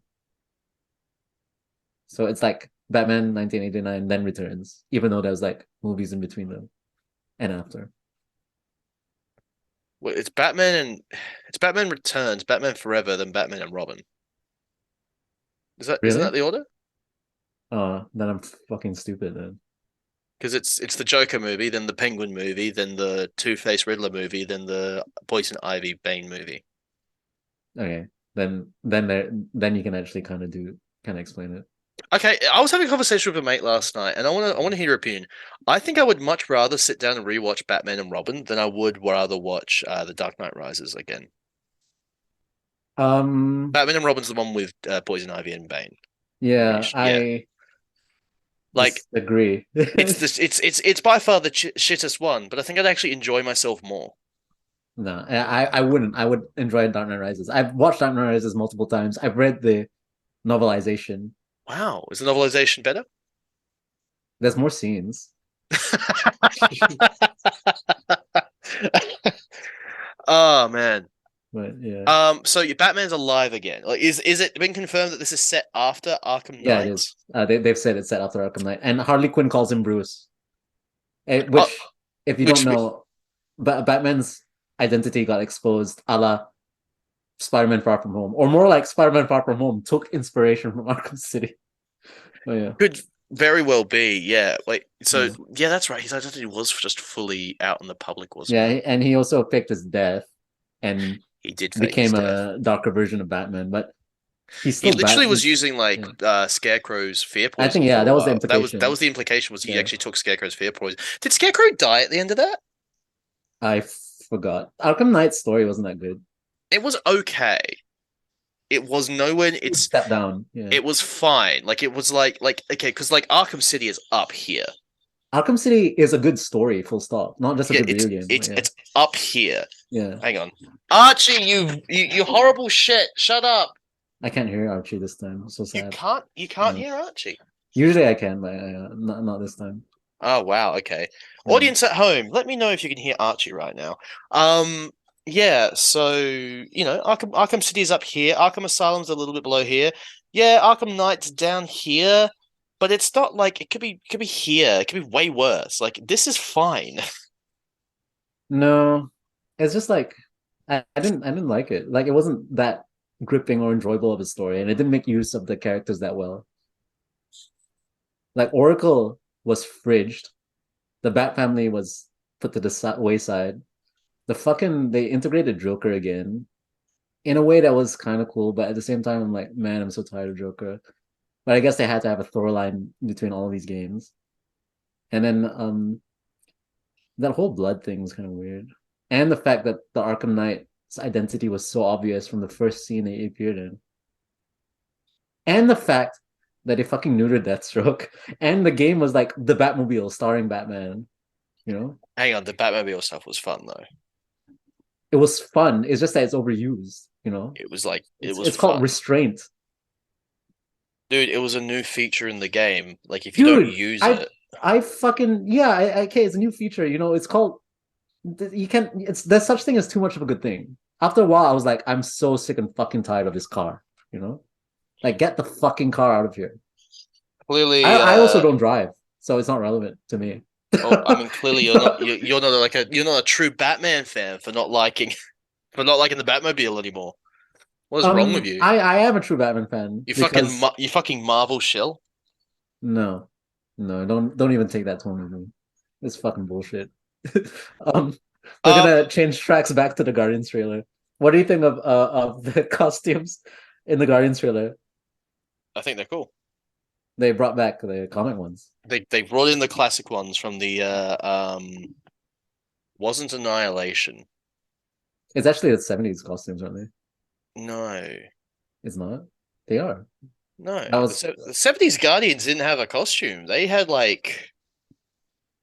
So it's like Batman 1989 then Returns, even though there's like movies in between them and after. Well, it's Batman Returns, Batman Forever, then Batman and Robin. Isn't that the order? Then I'm fucking stupid then. Because it's the Joker movie, then the Penguin movie, then the Two-Face Riddler movie, then the Poison Ivy Bane movie. Okay, then you can actually kind of explain it. Okay, I was having a conversation with a mate last night, and I want to hear your opinion. I think I would much rather sit down and rewatch Batman and Robin than I would rather watch The Dark Knight Rises again. Batman and Robin's the one with Poison Ivy and Bane. Yeah, I agree. it's by far the shittest one, but I think I'd actually enjoy myself more. No, I wouldn't. I would enjoy Dark Knight Rises. I've watched Dark Knight Rises multiple times. I've read the novelization. Wow, is the novelization better? There's more scenes. Oh man, But yeah. So your Batman's alive again. Like, is it been confirmed that this is set after Arkham Yeah, it Knight? is. They've said it's set after Arkham Knight, and Harley Quinn calls him Bruce. Oh, Which, if you which don't know, Batman's identity got exposed, a la Spider-Man Far From Home, or more like Spider-Man Far From Home took inspiration from Arkham City. Oh yeah, could very well be, yeah. Like, so Yeah. yeah, that's right. His identity was just fully out in the public, wasn't yeah, it? and he also faked his death and He did fake his became death. a darker version of Batman, but he's He still literally was he's- using like Scarecrow's fear I poison think for a that was the while. implication. That was the implication was he Yeah. actually took Scarecrow's fear poison. Did Scarecrow die at the end of that? I forgot. Arkham Knight's story wasn't that good. It was okay. It was nowhere. It's Step down. Yeah. it was fine. Like it was like okay, because like Arkham City is up here. Arkham City is a good story, full stop. Not just a Yeah, good video game. it's yeah. it's up here. Yeah. Hang on, Archie, you horrible shit. Shut up. I can't hear Archie this time. I'm so sad. You can't No. hear Archie. Usually I can, but not this time. Oh wow, okay. Yeah. Audience at home, let me know if you can hear Archie right now. Yeah, so Arkham City's up here, Arkham Asylum's a little bit below here. Yeah, Arkham Knight's down here, but it's not like it could be here, it could be way worse. Like this is fine. No, it's just like I didn't like it. Like it wasn't that gripping or enjoyable of a story, and it didn't make use of the characters that well. Like Oracle was fridged, the Bat family was put to the wayside. They integrated Joker again in a way that was kind of cool, but at the same time, I'm like, man, I'm so tired of Joker. But I guess they had to have a thorough line between all these games. And then that whole blood thing was kind of weird. And the fact that the Arkham Knight's identity was so obvious from the first scene they appeared in. And the fact that they fucking neutered Deathstroke. And the game was like the Batmobile starring Batman. You know? Hang on, the Batmobile stuff was fun though. It was fun. It's just that it's overused, you know? It was like It's was called fun. restraint. Dude, it was a new feature in the game. Like if Dude, you don't use it. I fucking okay, it's a new feature, you know, it's called you can't there's such thing as too much of a good thing. After a while, I was like, I'm so sick and fucking tired of this car, you know? Like get the fucking car out of here. Clearly I also don't drive, so it's not relevant to me. Oh, I mean, clearly you're not you're not a true Batman fan for not liking the Batmobile anymore. What is wrong with you? I am a true Batman fan. You because... fucking Marvel shill. No, don't even take that tone with me. It's fucking bullshit. We're gonna change tracks back to the Guardians trailer. What do you think of the costumes in the Guardians trailer? I think they're cool. They brought back the comic ones. They brought in the classic ones from the wasn't Annihilation. It's actually the 70s costumes, aren't they? No. It's not. They are. No. That was... The 70s Guardians didn't have a costume. They had like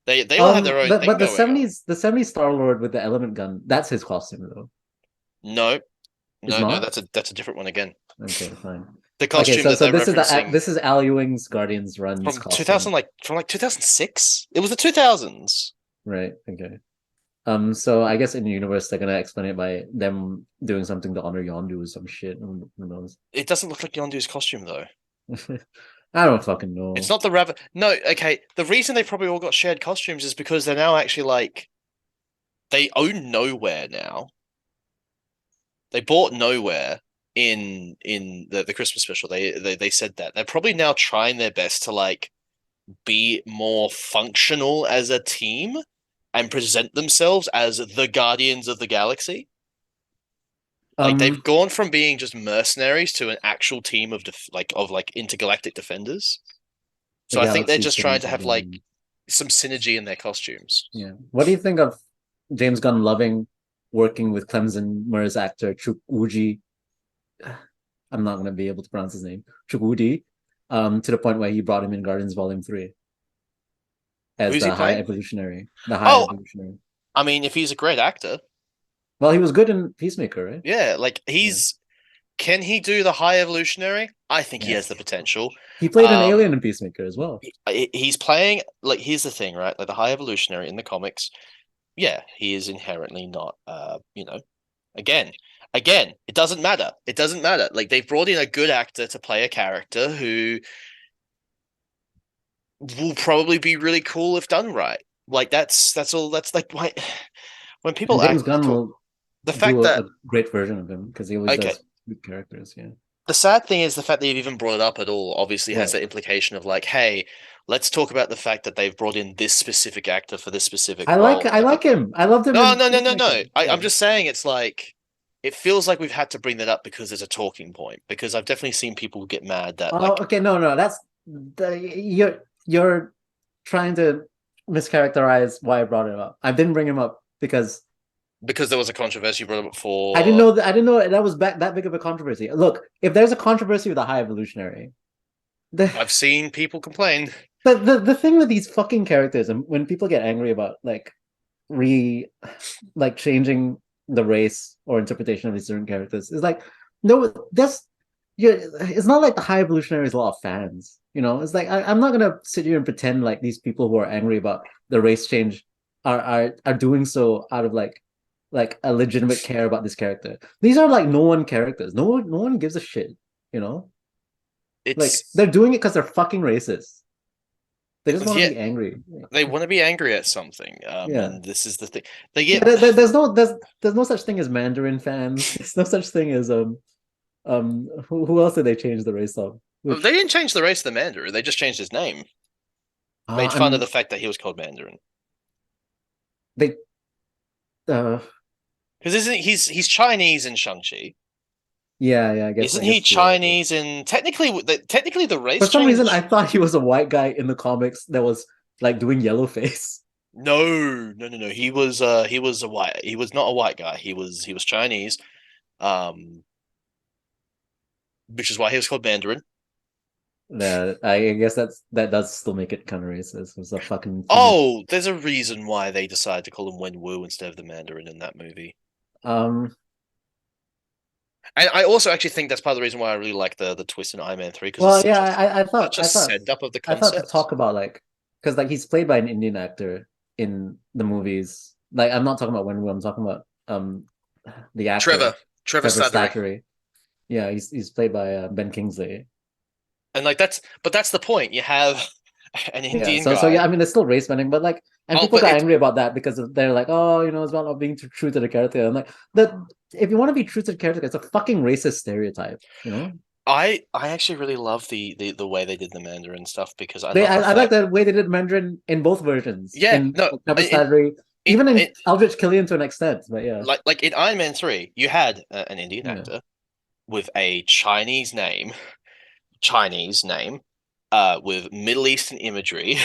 they all had their own thing but the going on. 70s Star-Lord with the element gun, that's his costume though. No. It's No, not? that's a different one again. Okay, fine. The costume Okay, so that this referencing this is Al Ewing's Guardians runs from costume. 2006. It was the 2000s. Right. Okay. So I guess in the universe they're gonna explain it by them doing something to honor Yondu or some shit. Who knows? It doesn't look like Yondu's costume though. I don't fucking know. It's not the No, okay. The reason they probably all got shared costumes is because they're now actually like they own Nowhere now. They bought Nowhere in the Christmas special. They said that they're probably now trying their best to like be more functional as a team and present themselves as the Guardians of the Galaxy. Like they've gone from being just mercenaries to an actual team of intergalactic defenders. So I think they're just trying to have like some synergy in their costumes. Yeah. What do you think of James Gunn loving working with Clemson Murray's actor Chukwudi? I'm not gonna be able to pronounce his name. Chukwudi, to the point where he brought him in Guardians Volume 3 as the High Evolutionary. The High Evolutionary. I mean, if he's a great actor. Well, he was good in Peacemaker, right? Yeah, like can he do the High Evolutionary? I think he has the potential. He played an alien in Peacemaker as well. He's playing like here's the thing, right? Like the High Evolutionary in the comics, yeah, he is inherently not again, Again, it doesn't matter. It doesn't matter. Like they've brought in a good actor to play a character who will probably be really cool if done right. Like that's all. That's like why when And people James act Gunn talk, will the do fact that a great version of him because he always okay, does good characters. Yeah. the sad thing is the fact that you've even brought it up at all obviously has Right. that implication of like, hey, let's talk about the fact that they've brought in this specific actor for this specific role. I like him. I loved him No, in no, no, no, no. Peacemaker. I'm Yeah. just saying it's like it feels like we've had to bring that up because there's a talking point. Because I've definitely seen people get mad that Oh, like okay. No. That's you're trying to mischaracterize why I brought it up. I didn't bring him up because because there was a controversy you brought up I didn't know that was that big of a controversy. Look, if there's a controversy with a high evolutionary, the I've seen people complain. the thing with these fucking characters, and when people get angry about re like changing the race or interpretation of these certain characters, is like no, that's yeah. It's not like the high evolutionary is a lot of fans. You know, it's like I'm not gonna sit here and pretend like these people who are angry about the race change are doing so out of like a legitimate care about this character. These are like no one characters. No one gives a shit, you know? Like It's they're doing it because they're fucking racist. They just want to yeah, be angry. they want to be angry at something. Yeah. And this is the thing. They Yeah, get there's no such thing as Mandarin fans. There's no such thing as who else did they change the race of? they didn't change the race of the Mandarin. They just changed his name. Made fun of I'm the fact that he was called Mandarin. they uh Because isn't he's Chinese in Shang-Chi? yeah, I guess Isn't he you're right. Chinese in technically the For race some change? reason I thought he was a white guy in the comics that was like doing yellow face. No. He was a white. He was not a white guy. He was Chinese. Um, which is why he was called Mandarin. I guess that does still make it kind of racist. It's a fucking Oh, there's a reason why they decided to call him Wen Wu instead of the Mandarin in that movie. um And I also actually think that's part of the reason why I really like the twist in Iron Man 3 because well it's yeah such a setup of the I thought to concept. talk about like because like he's played by an Indian actor in the movies. Like I'm not talking about Wenwu, I'm talking about the actor Trevor Trevor Slattery. Slattery. Yeah, he's played by Ben Kingsley. And like that's the point. You have an Yeah, Indian so yeah, guy. I mean it's still race bending, but like and Oh, people but got it's angry about that because they're like, oh, you know, it's about not being true to the character. I'm like, that if you want to be true to the character, it's a fucking racist stereotype, you know? I actually really love the way they did the Mandarin stuff because I love the I like fact. the way they did Mandarin in both versions. Yeah, In no, Trevor Slattery, even in in Eldritch Killian to an extent, but yeah. like in Iron Man 3, you had an Indian Yeah. actor with a Chinese name, with Middle Eastern imagery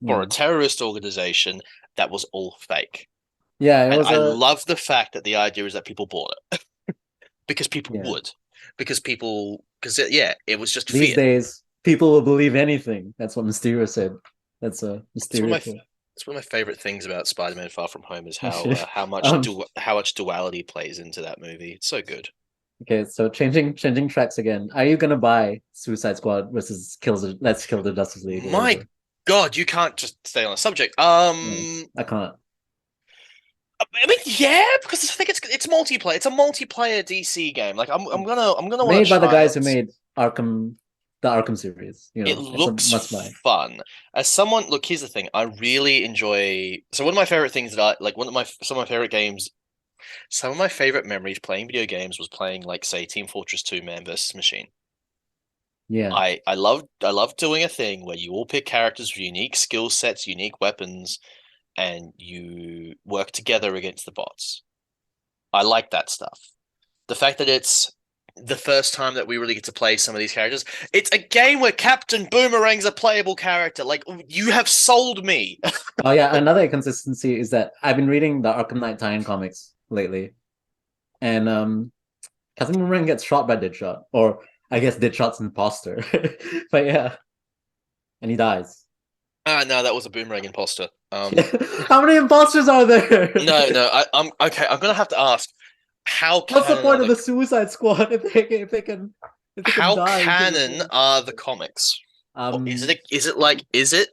for Yeah. a terrorist organization that was all fake. Yeah, it And was I a love the fact that the idea is that people bought it because people yeah. would, because yeah, it was just These fear. days, people will believe anything. That's what Mysterio said. That's a It's one Mysterio of my quote. it's one of my favorite things about Spider-Man: Far From Home is Oh, shit. Um, how much duality plays into that movie. It's so good. okay, so changing tracks again. Are you gonna buy Suicide Squad versus Let's Kill the Justice League or My whatever? God, you can't just stay on the subject. Yeah, I can't. I mean, yeah, because I think it's multiplayer. It's a multiplayer DC game. Like I'm gonna want Made to by the try guys it. who made the Arkham series. You It know, it's a looks must buy. fun. As someone, look, here's the thing. I really enjoy. So one of my favorite things that I like, some of my favorite games, some of my favorite memories playing video games was playing like say Team Fortress 2 Man vs Machine. Yeah, I love doing a thing where you all pick characters with unique skill sets, unique weapons, and you work together against the bots. I like that stuff. The fact that it's the first time that we really get to play some of these characters. It's a game where Captain Boomerang's a playable character. Like you have sold me. oh yeah, another inconsistency is that I've been reading the Arkham Knight tie-in comics lately, and Captain Boomerang gets shot by Deadshot, or I guess Deadshot's an imposter. But yeah, and he dies. Ah, no, that was a Boomerang imposter. How many imposters are there? No, I'm okay. I'm gonna have to ask how What's the canon are point of the Suicide Squad if they can how die in single canon player? are the comics? Or Um, is it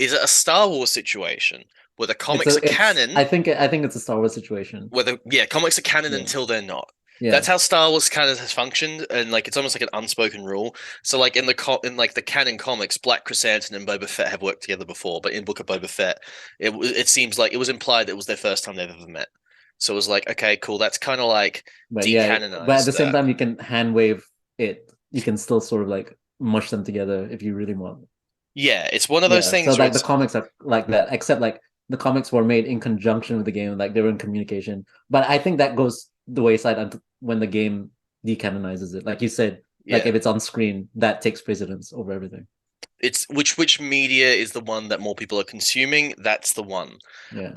a Star Wars situation where the it's comics a are canon? I think it's a Star Wars situation. Where the comics are canon Yeah, until they're not. Yeah. That's how Star Wars kind of has functioned, and like it's almost like an unspoken rule. So like in the canon comics, Black Chrysanthemum and Boba Fett have worked together before, but in Book of Boba Fett, it seems like it was implied that it was their first time they've ever met. So it was like, okay, cool. That's kind of like But but at decanonized the same that. time, you can hand wave it. You can still sort of like mush them together if you really want. Yeah, it's one of those Yeah. So things where like the it's comics are like that, except like the comics were made in conjunction with the game, like they were in communication. But I think that goes the wayside until when the game decanonizes it. Like you said, like yeah. if it's on screen, that takes precedence over everything. It's which media is the one that more people are consuming? That's the one. Yeah.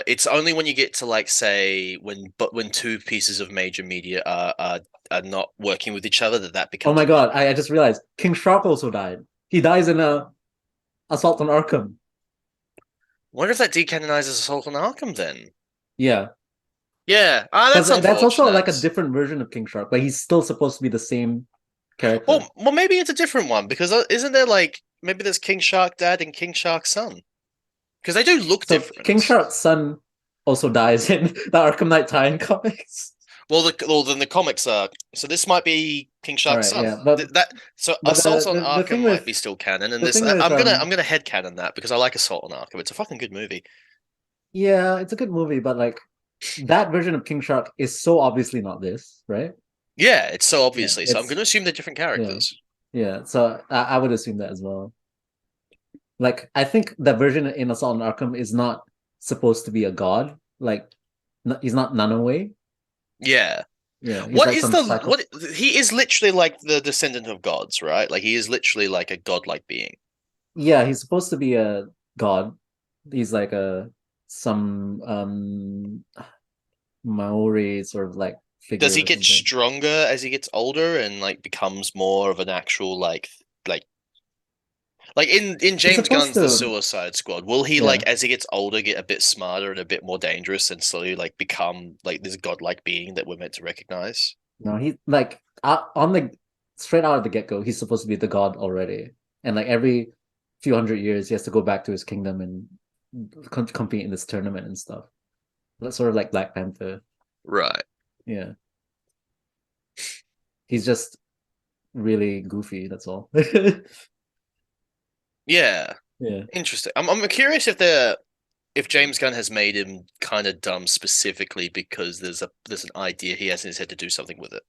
It's only when you get to like say when two pieces of major media are not working with each other that Oh becomes my an god, issue. I just realized King Shark also died. He dies in a Assault on Arkham. Wonder if that decanonizes Assault on Arkham then. Yeah. Yeah, Because that's that's also like a unfortunate. different version of King Shark, but he's still supposed to be the same character. Well, maybe it's a different one because isn't there like maybe there's King Shark Dad and King Shark Son because they do look So King different. Shark's son also dies in the Arkham Knight tie-in comics. Well, then the comics are so this might be King All Shark's right, son. yeah, but That so but Assault on the Arkham thing might with be still canon, and the this thing with I'm gonna head canon that because I like Assault on Arkham. It's a fucking good movie. yeah, it's a good movie, but like that version of King Shark is so obviously not this, right? Yeah, it's so Yeah, obviously. So I'm it's gonna assume they're different yeah, characters. yeah. So I would assume that as well. Like I think the version in Assault on Arkham is not supposed to be a god. Like he's not Nanoe. Yeah. Yeah, he's What like is some the psycho. what he is literally like the descendant of gods, right? Like he is literally like a godlike being. Yeah, he's supposed to be a god. He's like a some Maori sort of like Does he figure or get something. stronger as he gets older and like becomes more of an actual like like in He's James supposed Gunn's The to, Suicide Squad, will he like yeah. as he gets older get a bit smarter and a bit more dangerous and slowly like become like this godlike being that we're meant to recognize? No, he like on the straight out of the get-go, he's supposed to be the god already. And like every few hundred years, he has to go back to his kingdom and compete in this tournament and stuff. That's sort of like Black Panther. Right. Yeah. He's just really goofy, that's all. Yeah. Yeah. Interesting. I'm curious if James Gunn has made him kind of dumb specifically because there's an idea he has in his head to do something with it.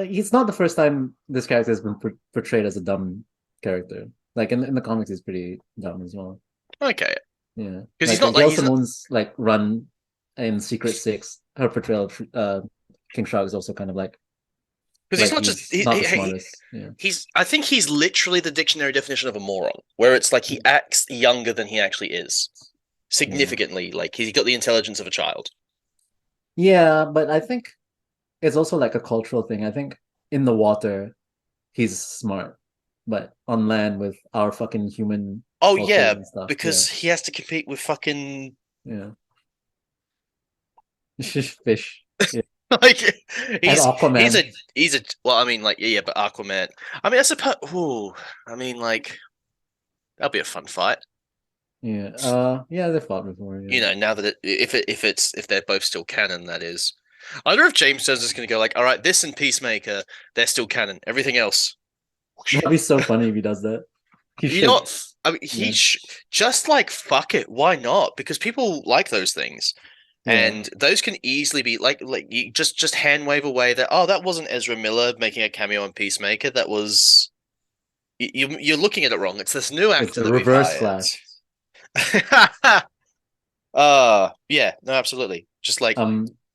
He's not the first time this character has been portrayed as a dumb character. Like in the comics, he's pretty dumb as well. Okay. Yeah, Because like Gail Simone's like run in Secret Six, her portrayal of King Shark is also kind of because he's like not just he's not the smartest. Yeah, he's I think he's literally the dictionary definition of a moron, where it's like he acts younger than he actually is. yeah, Significantly, like he's got the intelligence of a child. yeah. But I think it's also like a cultural thing. I think in the water he's smart, but on land with our fucking human Oh cultures yeah, and stuff, yeah, because he has to compete with fucking yeah, fish, yeah, like and he's Aquaman. a well, I mean like yeah, but Aquaman. I mean I suppose ooh, I mean like that'll be a fun fight. Yeah, yeah, they fought before. Yeah, You know, now that if they're both still canon, that is. I wonder if James Jones is going to go like, all right, this and Peacemaker, they're still canon. Everything else, whoosh. that'd be so funny if he does that. He You know should. what? I mean, Yeah, just like fuck it. Why not? Because people like those things, yeah. and those can easily be like you just hand wave away that oh that wasn't Ezra Miller making a cameo on Peacemaker. That was you're looking at it wrong. It's this new It's actor a that we've reverse hired. Flash. Yeah, no, absolutely. Just like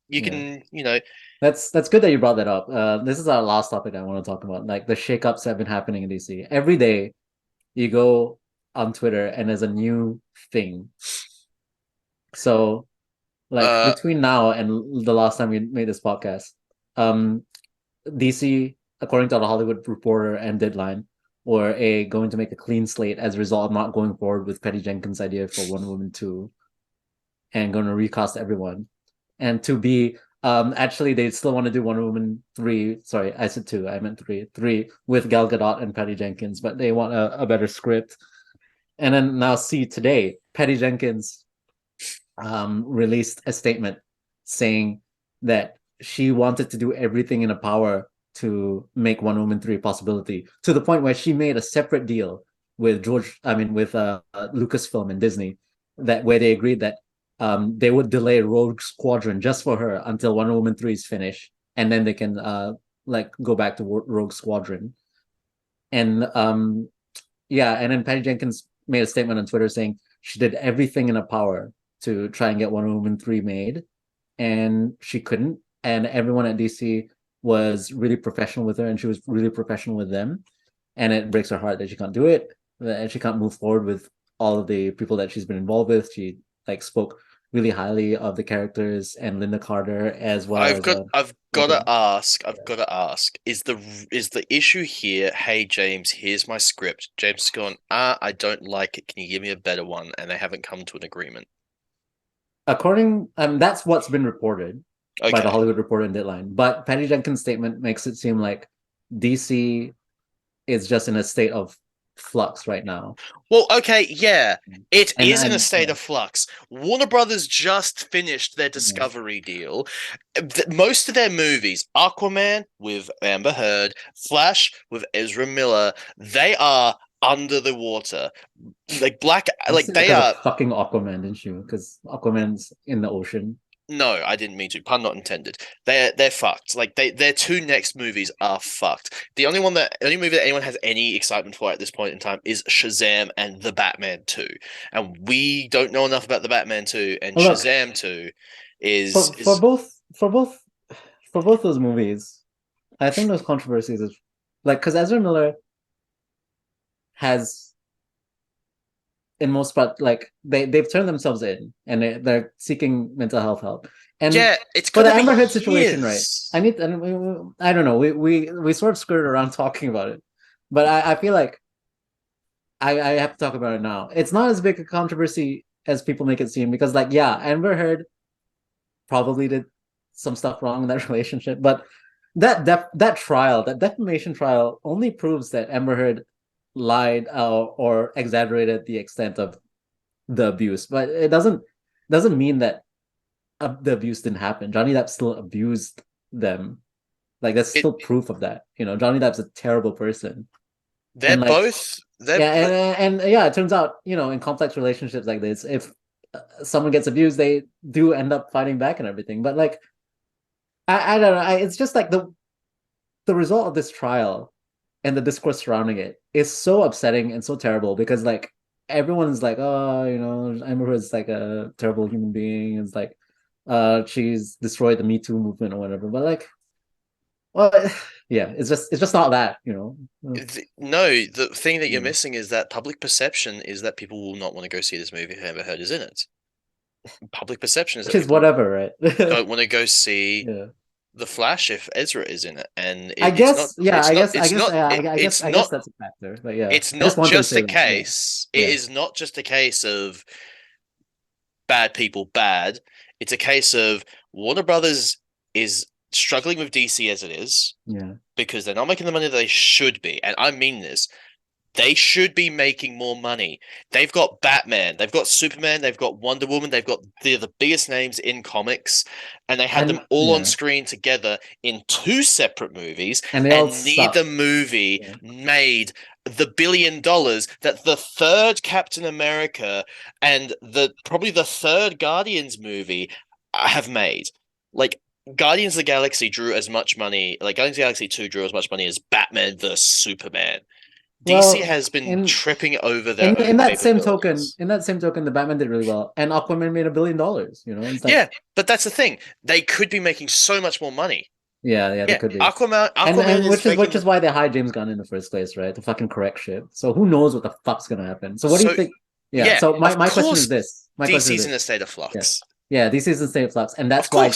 you Yeah. can, you know, That's good that you brought that up. This is our last topic I want to talk about. Like the shakeups have been happening in DC. Every day you go on Twitter and there's a new thing. So like uh, between now and the last time we made this podcast, um, DC, according to the Hollywood Reporter and Deadline, were going to make a clean slate as a result of not going forward with Patty Jenkins' idea for Wonder Woman 2 and going to recast everyone. And to be actually they still want to do Wonder Woman 3. Sorry, I said 2, I meant 3. 3 with Gal Gadot and Patty Jenkins, but they want a better script. And then now see today, Patty Jenkins released a statement saying that she wanted to do everything in her power to make Wonder Woman 3 a possibility, to the point where she made a separate deal with Lucasfilm and Disney, that where they agreed that they would delay Rogue Squadron just for her until Wonder Woman 3 is finished, and then they can go back to Rogue Squadron. And and then Patty Jenkins made a statement on Twitter saying she did everything in her power to try and get Wonder Woman 3 made, and she couldn't. And everyone at DC was really professional with her, and she was really professional with them. And it breaks her heart that she can't do it, and she can't move forward with all of the people that she's been involved with. She spoke really highly of the characters and Linda Carter as well. I've got to ask, is the issue here, hey James, here's my script. James has gone, I don't like it. Can you give me a better one? And they haven't come to an agreement. According, that's what's been reported by the Hollywood Reporter and Deadline. But Patty Jenkins' statement makes it seem like DC is just in a state of flux right now. Well, okay, yeah, it is in a state of flux. Warner Brothers just finished their Discovery deal. Most of their movies, Aquaman with Amber Heard, Flash with Ezra Miller, they are under the water. Like they are fucking Aquaman, didn't you? Because Aquaman's in the ocean. No, I didn't mean to. Pun not intended. They're fucked. Like their two next movies are fucked. The only movie that anyone has any excitement for at this point in time is Shazam and The Batman 2. And we don't know enough about The Batman 2, and Shazam 2 is for both those movies. I think those controversies is because Ezra Miller has, in most part, they've turned themselves in and they're seeking mental health help. And it's for the Amber Heard situation, right? I don't know. We sort of skirted around talking about it, but I feel like I have to talk about it now. It's not as big a controversy as people make it seem, because Amber Heard probably did some stuff wrong in that relationship, but that defamation trial only proves that Amber Heard lied or exaggerated the extent of the abuse, but it doesn't mean that the abuse didn't happen. Johnny Depp still abused them. There's still proof of that. Johnny Depp's a terrible person. It turns out, in complex relationships like this, if someone gets abused, they do end up fighting back and everything. But I don't know. It's just the result of this trial and the discourse surrounding it is so upsetting and so terrible, because everyone's Amber Heard's a terrible human being. It's she's destroyed the Me Too movement or whatever. But it's just not that, No, the thing that you're missing is that public perception is that people will not want to go see this movie if Amber Heard is in it. Public perception is that whatever, right? Don't want to go see The Flash if Ezra is in it, and I guess that's a factor. But it's not just a case. It is not just a case of bad people bad. It's a case of Warner Brothers is struggling with DC as it is, because they're not making the money they should be, and I mean this. They should be making more money. They've got Batman, they've got Superman, they've got Wonder Woman, they've got the biggest names in comics, and they had them all on screen together in two separate movies, and neither movie made the $1 billion that the third Captain America and probably the third Guardians movie have made. Guardians of the Galaxy drew as much money, Guardians of the Galaxy 2 drew as much money as Batman vs Superman. DC has been tripping over their in that same token, the Batman did really well, and Aquaman made $1 billion. But that's the thing; they could be making so much more money. Yeah, they could be. Aquaman which is why they hired James Gunn in the first place, right? To fucking correct shit. So who knows what the fuck's gonna happen? So what do you think? Yeah. So my question is this: DC's in a state of flux. Yeah, DC's in a state of flux, and that's why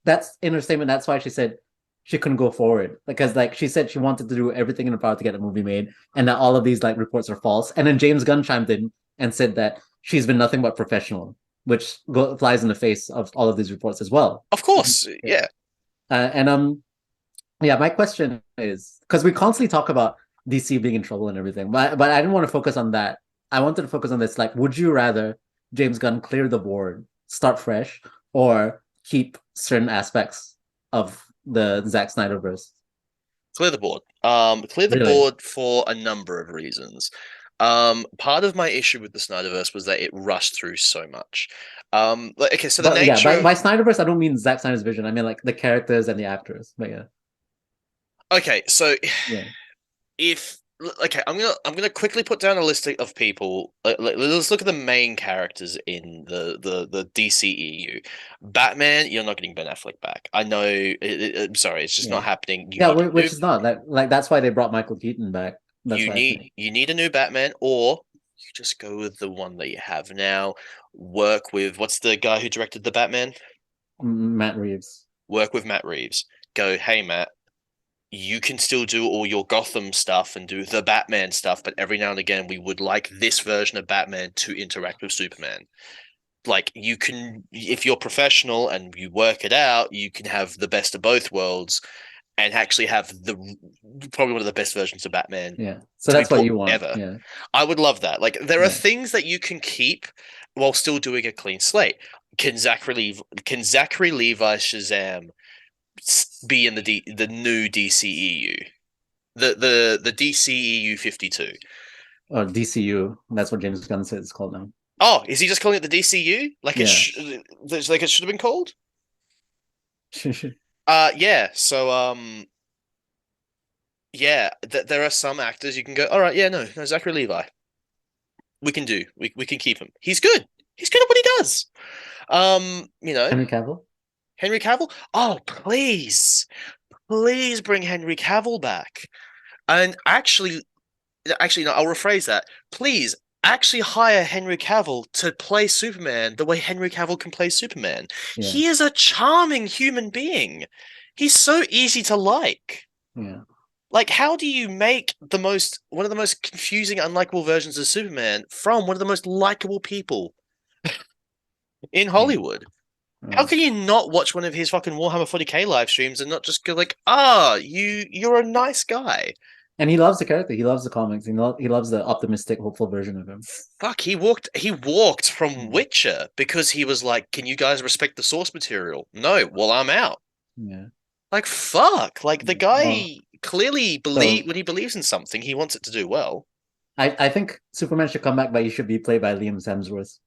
that's in her statement. That's why she said she couldn't go forward, because she said she wanted to do everything in her power to get a movie made, and that all of these reports are false. And then James Gunn chimed in and said that she's been nothing but professional, which flies in the face of all of these reports as well. Of course, yeah. My question is, because we constantly talk about DC being in trouble and everything, but I didn't want to focus on that. I wanted to focus on this. Would you rather James Gunn clear the board, start fresh, or keep certain aspects of the Zack Snyderverse. Clear the board. Clear the Really? board for a number of reasons. Part of my issue with the Snyderverse was that it rushed through so much. Okay, so the But yeah, nature by of Snyderverse, I don't mean Zack Snyder's vision. I mean like the characters and the actors. But yeah, okay, so yeah, if okay, I'm gonna quickly put down a list of people. Let's look at the main characters in the DCEU. Batman, you're not getting Ben Affleck back. I know. I'm sorry, it's just yeah, not happening. You yeah. need a new Which is not like that's why they brought Michael Keaton back. That's you why I think need a new Batman, or you just go with the one that you have now. Work with what's the guy who directed the Batman? Matt Reeves. Work with Matt Reeves. Go, hey Matt, you can still do all your Gotham stuff and do the Batman stuff, but every now and again we would like this version of Batman to interact with Superman. Like you can, if you're professional and you work it out, you can have the best of both worlds and actually have the probably one of the best versions of Batman Yeah, so to be that's what put you want. ever. Yeah, I would love that. Like there are yeah. things that you can keep while still doing a clean slate. Can Zachary Levi Shazam be in the new DCEU? The DCEU 52. Or DCU. That's what James Gunn said it's called now. Oh, is he just calling it the DCU? Yeah. Like it should have been called? Yeah. So yeah, there are some actors you can go, all right, yeah, no, Zachary Levi. We can keep him. He's good. He's good at what he does. Henry Cavill. Henry Cavill. Oh, please bring Henry Cavill back. And actually, no, I'll rephrase that. Please actually hire Henry Cavill to play Superman the way Henry Cavill can play Superman. Yeah, He is a charming human being. He's so easy to like. yeah. Like, how do you make one of the most confusing, unlikable versions of Superman from one of the most likable people in Hollywood? How can you not watch one of his fucking Warhammer 40K live streams and not just go like, you're a nice guy? And he loves the character. He loves the comics. He loves the optimistic, hopeful version of him. Fuck, he walked from Witcher because he was like, can you guys respect the source material? No, well, I'm out. Yeah. Like, fuck. Like, the guy Well, clearly when he believes in something, he wants it to do well. I think Superman should come back, but he should be played by Liam Hemsworth.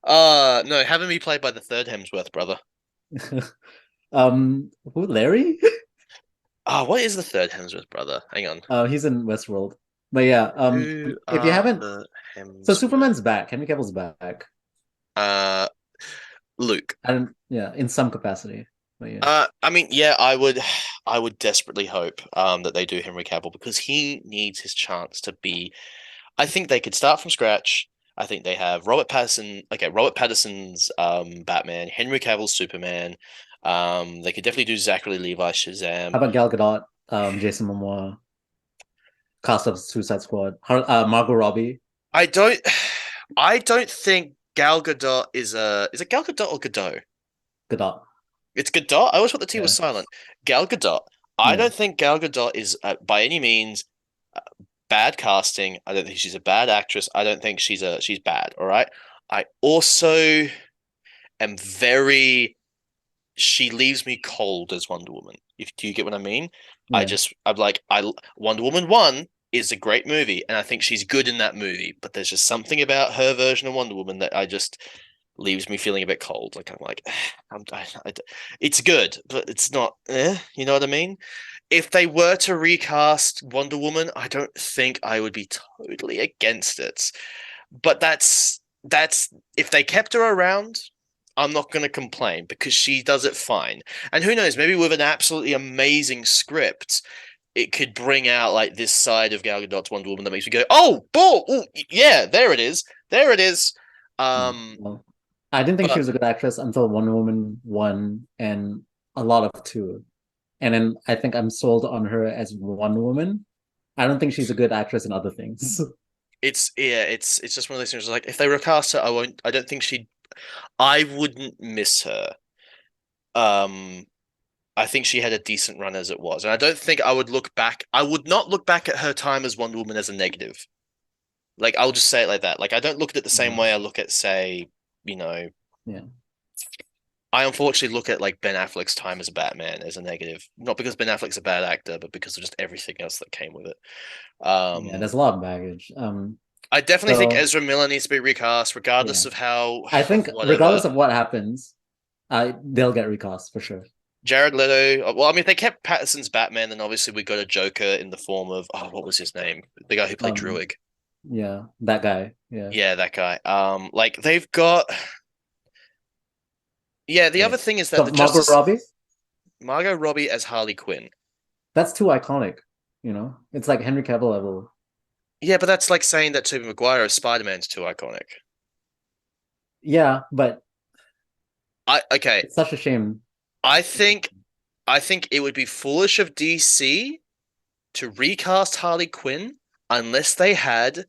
No, have him be played by the third Hemsworth brother. Who, Larry? What is the third Hemsworth brother? Hang on. He's in Westworld. But yeah, Who if you are haven't, the so Hemsworth? Superman's back. Henry Cavill's back. Luke. And yeah, in some capacity. But yeah, I mean, yeah, I would desperately hope that they do Henry Cavill because he needs his chance to be. I think they could start from scratch. I think they have Robert Pattinson. Okay, Robert Pattinson's Batman, Henry Cavill's Superman. They could definitely do Zachary Levi Shazam. how about Gal Gadot, Jason Momoa, cast of Suicide Squad, Margot Robbie? I don't think Gal Gadot is it Gal Gadot or Gadot? Gadot. It's Gadot. I always thought the T was Yeah. silent. Gal Gadot. I Yeah. don't think Gal Gadot is by any means bad casting. I don't think she's a bad actress. I don't think she's bad. All right. I also am very. She leaves me cold as Wonder Woman. Do you get what I mean? Yeah. I'm like Wonder Woman 1 is a great movie, and I think she's good in that movie. But there's just something about her version of Wonder Woman that I just leaves me feeling a bit cold. Like I'm like, it's good, but it's not. You know what I mean? If they were to recast Wonder Woman, I don't think I would be totally against it. But that's if they kept her around, I'm not going to complain because she does it fine. And who knows, maybe with an absolutely amazing script, it could bring out like this side of Gal Gadot's Wonder Woman that makes me go, "Oh, bull! Ooh, yeah, there it is. There it is." Well, I didn't think she was a good actress until Wonder Woman 1 and a lot of 2. And then I think I'm sold on her as Wonder Woman. I don't think she's a good actress in other things. It's just one of those things like if they recast her, I don't think I wouldn't miss her. I think she had a decent run as it was. And I don't think I would not look back at her time as Wonder Woman as a negative. Like I'll just say it like that. Like I don't look at it the same way I look at, say, Yeah. I unfortunately look at like Ben Affleck's time as a Batman as a negative, not because Ben Affleck's a bad actor, but because of just everything else that came with it. Yeah, there's a lot of baggage. I definitely think So Ezra Miller needs to be recast, regardless yeah, of how I of think whatever. regardless of what happens, they'll get recast for sure. Jared Leto. Well, I mean, if they kept Patterson's Batman, then obviously we got a Joker in the form of what was his name? The guy who played Um, Druig. yeah, that guy. Yeah, Yeah, that guy. Like they've got. Yeah, the yeah. other thing is that So the Margot Justice Robbie, Margot Robbie as Harley Quinn. that's too iconic. You know, it's like Henry Cavill level. Yeah, but that's like saying that Tobey Maguire as Spider-Man's too iconic. Yeah, but Okay. it's such a shame. I think I think it would be foolish of DC to recast Harley Quinn unless they had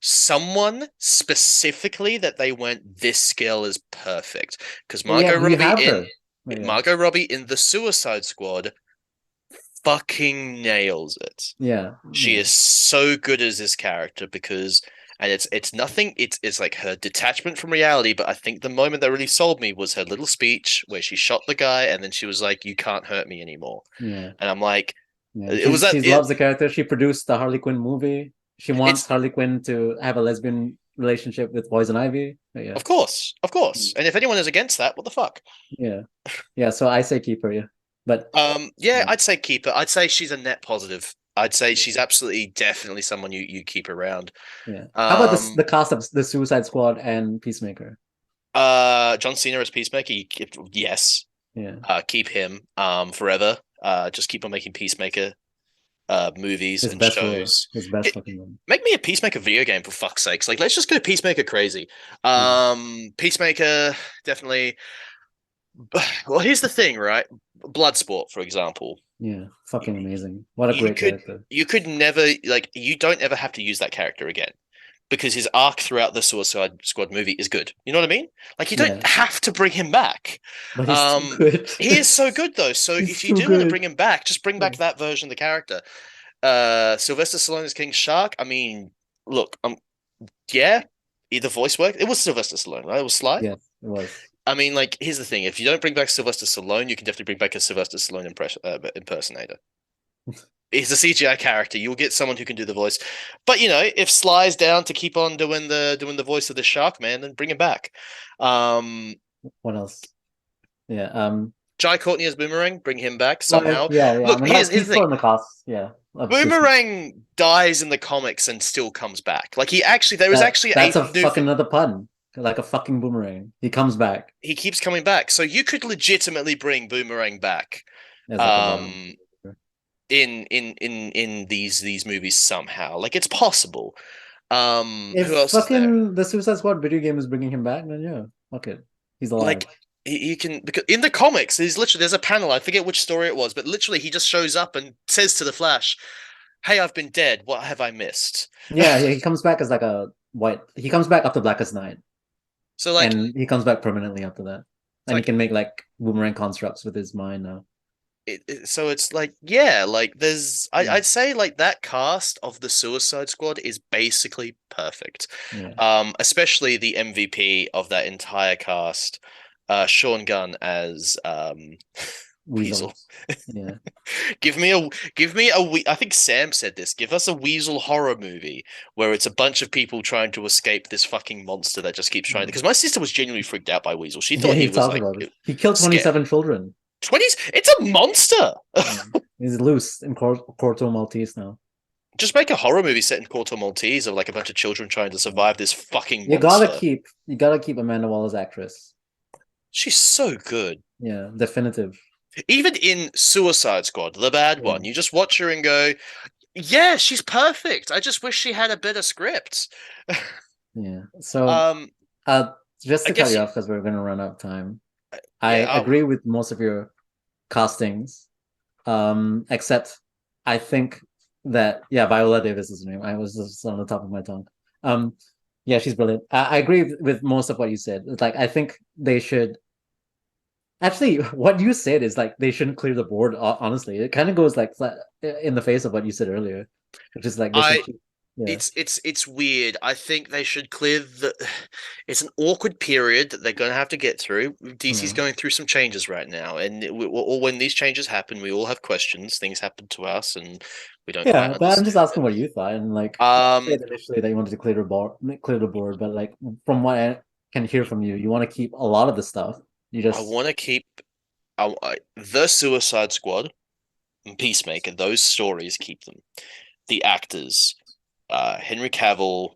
someone specifically that they went, this skill is perfect. Because Yeah, you have her. But yeah, Margot Robbie in the Suicide Squad fucking nails it. yeah, She yeah, is so good as this character because and it's nothing it's like her detachment from reality, but I think the moment that really sold me was her little speech where she shot the guy and then she was like, you can't hurt me anymore. yeah, And I'm like, yeah. it was that She it loves the character. She produced the Harley Quinn movie. She wants it's Harley Quinn to have a lesbian relationship with Poison Ivy. But yeah, of course. And if anyone is against that, what the fuck? yeah, yeah. So I say keep her. Yeah, but Yeah, yeah, I'd say keep her. I'd say she's a net positive. I'd say she's absolutely definitely someone you keep around. yeah. How about this? Um The cast of the Suicide Squad and Peacemaker. John Cena as Peacemaker, yes. Yeah, Keep him forever. Just keep on making Peacemaker movies his and best role, shows. his best fucking role. Make me a Peacemaker video game for fuck's sakes. Like let's just go Peacemaker crazy. Yeah, Peacemaker definitely. Well, here's the thing, right? Bloodsport, for example. yeah, fucking amazing. What a You great could character. you could never like you don't ever have to use that character again because his arc throughout the Suicide Squad movie is good. You know what I mean? Like you don't Yeah, have to bring him back. but he's too good. He is so good though. So He's if you too do want to good. bring him back, just bring Yeah. back that version of the character. Sylvester Stallone as King Shark. I mean, look, yeah, either voice work. It was Sylvester Stallone, right? It was Sly. Yes, it was. I mean, like, here's the thing: if you don't bring back Sylvester Stallone, you can definitely bring back a Sylvester Stallone impersonator. He's a CGI character. You'll get someone who can do the voice. But you know, if Sly's down to keep on doing the voice of the Shark Man, then bring him back. Um, What else? Yeah. Jai Courtney as Boomerang, bring him back Well, somehow. yeah, yeah. I Look, mean, here's he's the still thing: in the cast. Yeah. Of Peacemaker. Boomerang dies in the comics and still comes back. Like he actually, there was actually That's a a new. fucking another pun. Like a fucking boomerang. He comes back He keeps coming back, so you could legitimately bring Boomerang back. as like a villain. Um, in these movies somehow. Like it's possible. Who If else is there? fucking the Suicide Squad video game is bringing him back, then yeah, fuck it. He's alive. Like he can because in the comics there's a panel, I forget which story it was, but literally he just shows up and says to the Flash, "Hey, I've been dead. What have I missed?" Yeah, he comes back as like a white. He comes back after Blackest Night, So like and he comes back permanently after that. it's And he like can make like boomerang constructs with his mind now. so it's like yeah, like there's Yeah, I'd say like that cast of the Suicide Squad is basically perfect. yeah. Especially the MVP of that entire cast, Sean Gunn as Weasel. Weasel. Yeah, Give me a I think Sam said this. Give us a Weasel horror movie where it's a bunch of people trying to escape this fucking monster that just keeps trying. Because my sister was genuinely freaked out by Weasel. She yeah. thought He he was talked like about it. He killed scared. 27 children. 20s. It's a monster. Yeah. He's loose in Corto Maltese now. Just make a horror movie set in Corto Maltese of like a bunch of children trying to survive this fucking You monster. gotta keep Amanda Waller's actress. She's so good. Yeah, definitive. Even in Suicide Squad, the bad Yeah. one, you just watch her and go, yeah, she's perfect. I just wish she had a better script. Yeah. So, Um, just I to cut guess you off because we're gonna run out of time. I yeah, agree with most of your castings, except I think that yeah, Viola Davis is her name. I was just on the top of my tongue. Yeah, she's brilliant. I agree with most of what you said. It's like I think they should. Actually, what you said is like they shouldn't clear the board. Honestly, it kind of goes like in the face of what you said earlier, which is like they should I keep. Yeah. it's weird. I think they should clear the. It's an awkward period that they're going to have to get through. DC's Yeah. going through some changes right now, and when these changes happen, we all have questions. Things happen to us, and we don't quite Yeah, but I'm just understand asking it. what you thought, and like you Um, said initially that you wanted to clear the board, but like from what I can hear from you, you want to keep a lot of the stuff. You I just want to keep the Suicide Squad and Peacemaker. Those stories keep them. The actors, Henry Cavill,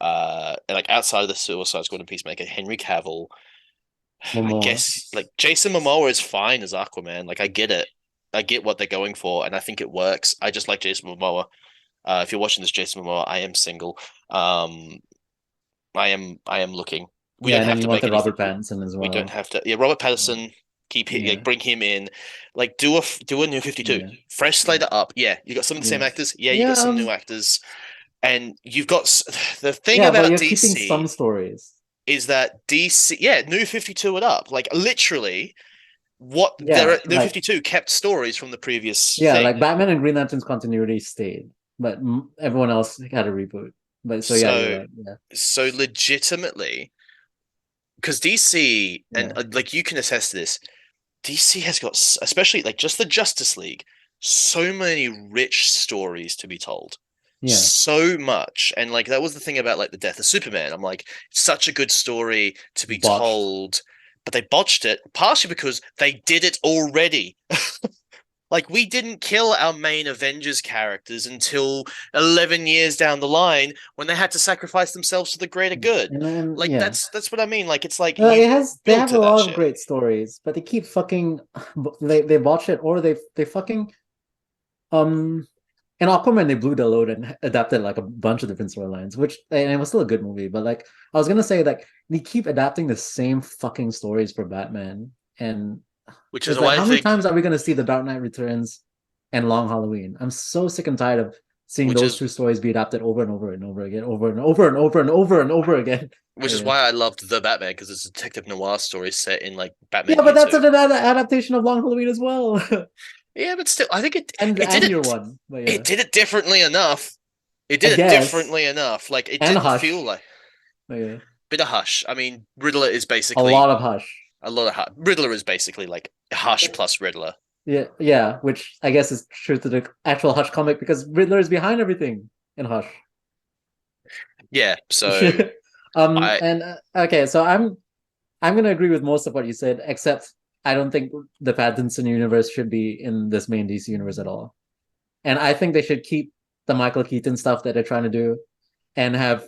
and like outside of the Suicide Squad and Peacemaker, Henry Cavill. I Momoa. guess like Jason Momoa is fine as Aquaman. Like I get it. I get what they're going for, and I think it works. I just like Jason Momoa. If you're watching this, Jason Momoa, I am single. I am looking. We Yeah, don't and then have you to make wanted anything. Robert Pattinson as We don't well. have to. Yeah, Robert Pattinson. Keep Yeah, like bring him in. Like do a new 52. yeah, Fresh yeah, Slater up. Yeah, you got some of the yeah. same actors. Yeah, you Yeah, got some new actors. And you've got the thing yeah, but about you're keeping some DC stories. is that DC, yeah, New 52 it up. Like literally, what there Yeah, are New like 52 kept stories from the previous yeah, thing. like Batman and Green Lantern's continuity stayed, but everyone else had a reboot. But so yeah, you're So right. Yeah, so legitimately, because DC and yeah, like you can attest to this, DC has got especially like just the Justice League, so many rich stories to be told. yeah. So much. And like that was the thing about like the death of Superman. I'm like, such a good story to be Botched. told, but they botched it partially because they did it already. Like we didn't kill our main Avengers characters until 11 years down the line when they had to sacrifice themselves for the greater good. And then Like yeah, that's what I mean. Like it's like it you has they build have a to that lot of shit. great stories, but they keep fucking they botch it or they fucking um in Aquaman they blew the load and adapted like a bunch of different storylines, which and it was still a good movie. But like I was gonna say, like they keep adapting the same fucking stories for Batman, and Which is it's like why I how many think times are we gonna see The Dark Knight Returns and Long Halloween? I'm so sick and tired of seeing which those is two stories be adapted over and over and over again, over and over and over and over and over again. which is Yeah. why I loved The Batman because it's a detective noir story set in like Yeah, Batman but Year that's Two. an adaptation of Long Halloween as well, Yeah, but still, I think it and it did and Year it One. But it yeah, did it differently enough. It I did it guess, differently enough. Like it and didn't feel Hush. like But yeah, bit of Hush. I mean, Riddler is a basically lot of Hush. a lot of Hush. Riddler is basically like Hush plus Riddler. Yeah, yeah, which I guess is true to the actual Hush comic because Riddler is behind everything in Hush. Yeah, so I And okay, so I'm gonna agree with most of what you said, except I don't think the Pattinson universe should be in this main DC universe at all. And I think they should keep the Michael Keaton stuff that they're trying to do and have.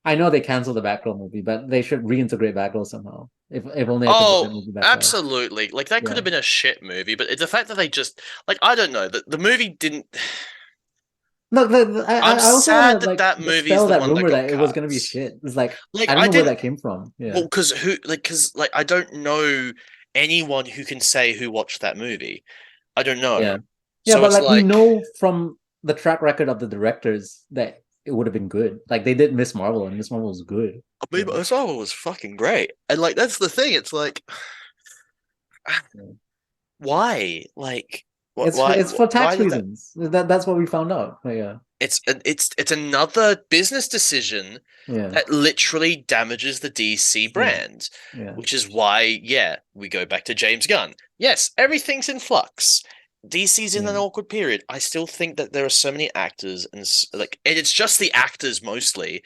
I know they canceled the Batgirl movie, but they should reintegrate Batgirl somehow. If only I could bring that oh, movie back up. absolutely. Like that could Yeah. have been a shit movie, but the fact that they just like I don't know, the movie didn't Look, I'm I also want to sad that like that movie is dispel the that one that rumor got that it was cut. gonna be shit. It's like Like I don't I know where didn't that came from. Yeah. well because like I don't know anyone who can say who watched that movie. I don't know. Yeah. Yeah, So but it's like we like know from the track record of the directors that it would have been good. Like they did Miss Marvel and Miss Marvel was good. I mean, So Osama was fucking great, and like that's the thing. It's like, yeah. why? Like, what? It's Why? for Why tax did that? reasons. That's what we found out. But yeah. It's another business decision Yeah. that literally damages the DC Yeah. brand, Yeah. which is why, yeah, we go back to James Gunn. Yes, everything's in flux. DC's in Yeah. an awkward period. I still think that there are so many actors and it's just the actors mostly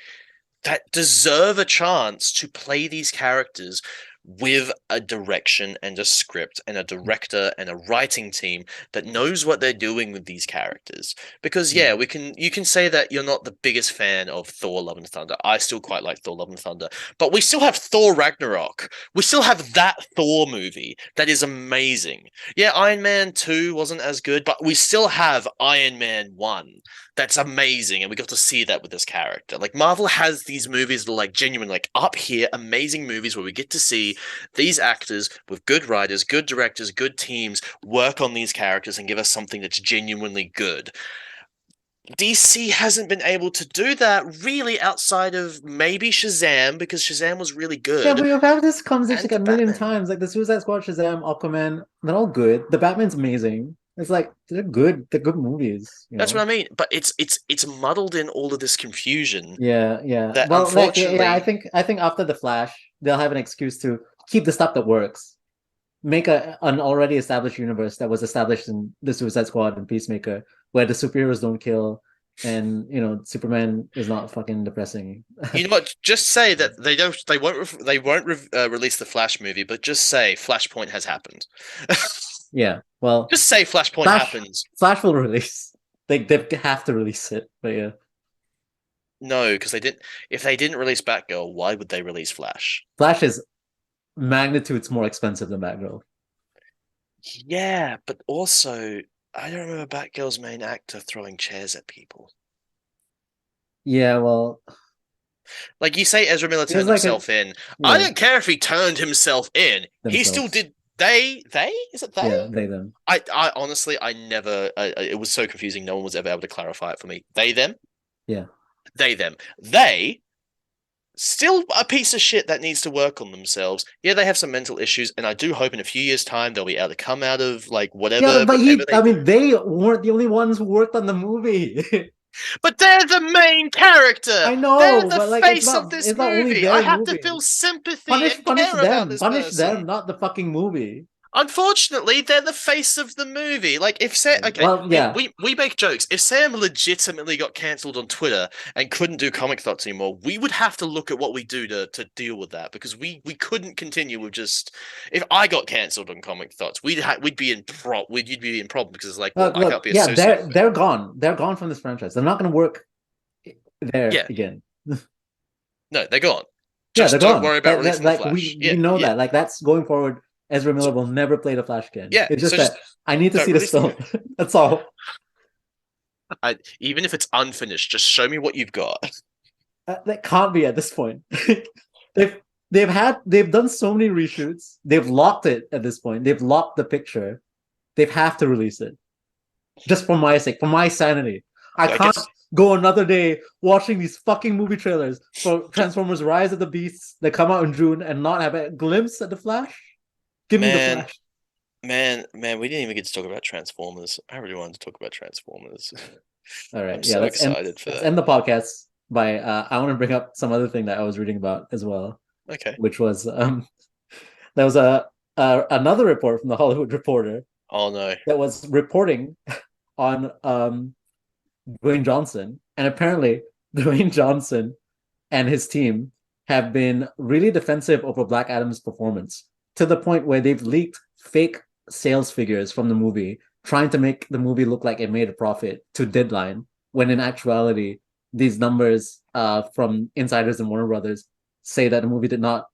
that deserve a chance to play these characters with a direction and a script and a director and a writing team that knows what they're doing with these characters. Because Yeah. yeah, you can say that you're not the biggest fan of Thor Love and Thunder. I still quite like Thor Love and Thunder, but we still have Thor Ragnarok. We still have that Thor movie that is amazing. Yeah, Iron Man 2 wasn't as good, but we still have Iron Man 1 that's amazing, and we got to see that with this character. Like Marvel has these movies that are like genuine, like up here, amazing movies where we get to see these actors with good writers, good directors, good teams work on these characters and give us something that's genuinely good. DC hasn't been able to do that really outside of maybe Shazam because Shazam was really Yeah, good we've had this conversation and like the a million Batman. times. Like the Suicide Squad, Shazam, Aquaman, they're all good. The Batman's amazing. It's like they're good. They're good movies. That's what I mean. But it's muddled in all of this confusion Yeah, yeah. that Well, like, yeah, unfortunately. I think after the Flash, they'll have an excuse to keep the stuff that works. Make an already established universe that was established in the Suicide Squad and Peacemaker, where the superheroes don't kill, and Superman is not fucking depressing. You know what? Just say that they don't. They won't release the Flash movie, but just say Flashpoint has happened. Yeah. Well, Just say Flashpoint Flash happens. Flash will release. They have to release it. But yeah. No, because they didn't. If they didn't release Batgirl, why would they release Flash? Flash is magnitudes more expensive than Batgirl. Yeah, but also I don't remember Batgirl's main actor throwing chairs at people. Yeah, well, Like you say, Ezra Miller he was turned like himself in. I yeah, don't care if he turned himself in. He still themselves. did. They? Is it they? Yeah, they them. I honestly, I never. It was so confusing. No one was ever able to clarify it for me. They them. Yeah. They them. They still a piece of shit that needs to work on themselves. Yeah, they have some mental issues, and I do hope in a few years' time they'll be able to come out of like Yeah, whatever but whatever they I do. mean, they weren't the only ones who worked on the movie. But they're the main character. I They're know, the but like face of this it's not only movie. I their have to movie. feel sympathy and Punish care about them. this Punish them, person. not the fucking movie. Unfortunately, they're the face of the movie. Like if Sam, okay, Well, yeah. we make jokes. If Sam legitimately got cancelled on Twitter and couldn't do comic thoughts anymore, we would have to look at what we do to deal with that because we couldn't continue with just. If I got cancelled on comic thoughts, we'd be in you'd be in problem because it's like, well, I can't Look, be yeah, associated with it. they're gone. They're gone from this franchise. They're not going to work there Yeah, again. no, they're gone. Yeah, Just they're don't gone. worry about releasing the Like Flash. we Yeah, know yeah. that. Like that's going forward. Ezra Miller So, will never play the Flash again. yeah, It's just so just that I need to don't see this release film. the. That's all. Even if it's unfinished, just show me what you've got. That can't be at this point. they've they've done so many reshoots. They've locked it at this point. They've locked the picture. They have to release it. Just for my sake, for my sanity. I I can't guess go another day watching these fucking movie trailers for Transformers Rise of the Beasts that come out in June and not have a glimpse at the Flash. Give me the man, Flash. man, we didn't even get to talk about Transformers. I really wanted to talk about Transformers. All right, I'm yeah, so excited for let's that. end the podcast by I want to bring up some other thing that I was reading about as well, Okay. which was there was a another report from the Hollywood Reporter Oh no. that was reporting on Dwayne Johnson, and apparently Dwayne Johnson and his team have been really defensive over Black Adam's performance to the point where they've leaked fake sales figures from the movie, trying to make the movie look like it made a profit to Deadline, when in actuality, these numbers from insiders and Warner Brothers say that the movie did not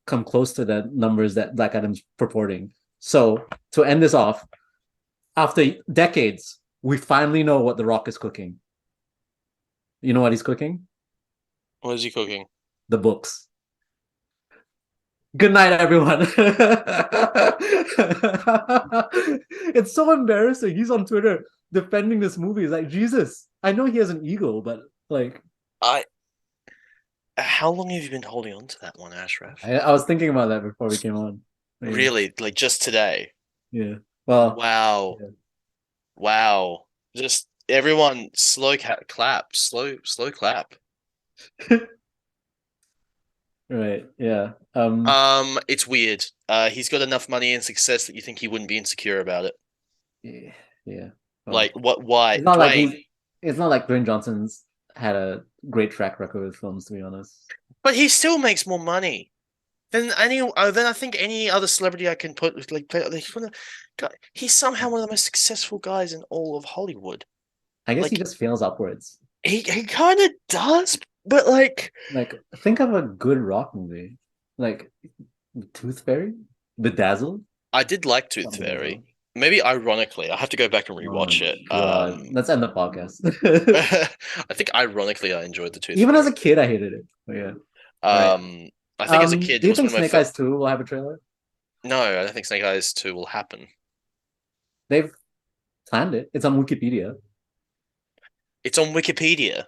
come close to the numbers that Black Adam's purporting. So to end this off, after decades, we finally know what The Rock is cooking. You know what he's cooking? What is he cooking? The books. Good night, everyone. It's so embarrassing. He's on Twitter defending this movie. He's like, Jesus, I know he has an ego, but like, I. How long have you been holding on to that one, Ashraf? I was thinking about that before we came on. Yeah. Really? Like just today? Yeah. Well. Wow. Yeah. Wow. Just everyone, slow clap, slow clap. Right. Yeah. It's weird. He's got enough money and success that you think he wouldn't be insecure about it. Yeah. Yeah. Well, Like what? Why? it's not like Dwayne. it's not like Dwayne Johnson's had a great track record with films, to be honest. But he still makes more money than than I think any other celebrity I can put like he's somehow one of the most successful guys in all of Hollywood. I guess Like he just fails upwards. he kind of does, but like Think of a good rock movie, like Tooth Fairy, Bedazzled. I did like Tooth Not Fairy. Bedazzled. Maybe ironically, I have to go back and rewatch Oh it. my God. Let's end the podcast. I think ironically I enjoyed the Tooth Even Fairy. as a kid, I hated it. But yeah. Right. I think as a kid Do it you was think one of my Snake Eyes 2 will have a trailer? No, I don't think Snake Eyes 2 will happen. They've planned it. It's on Wikipedia. It's on Wikipedia.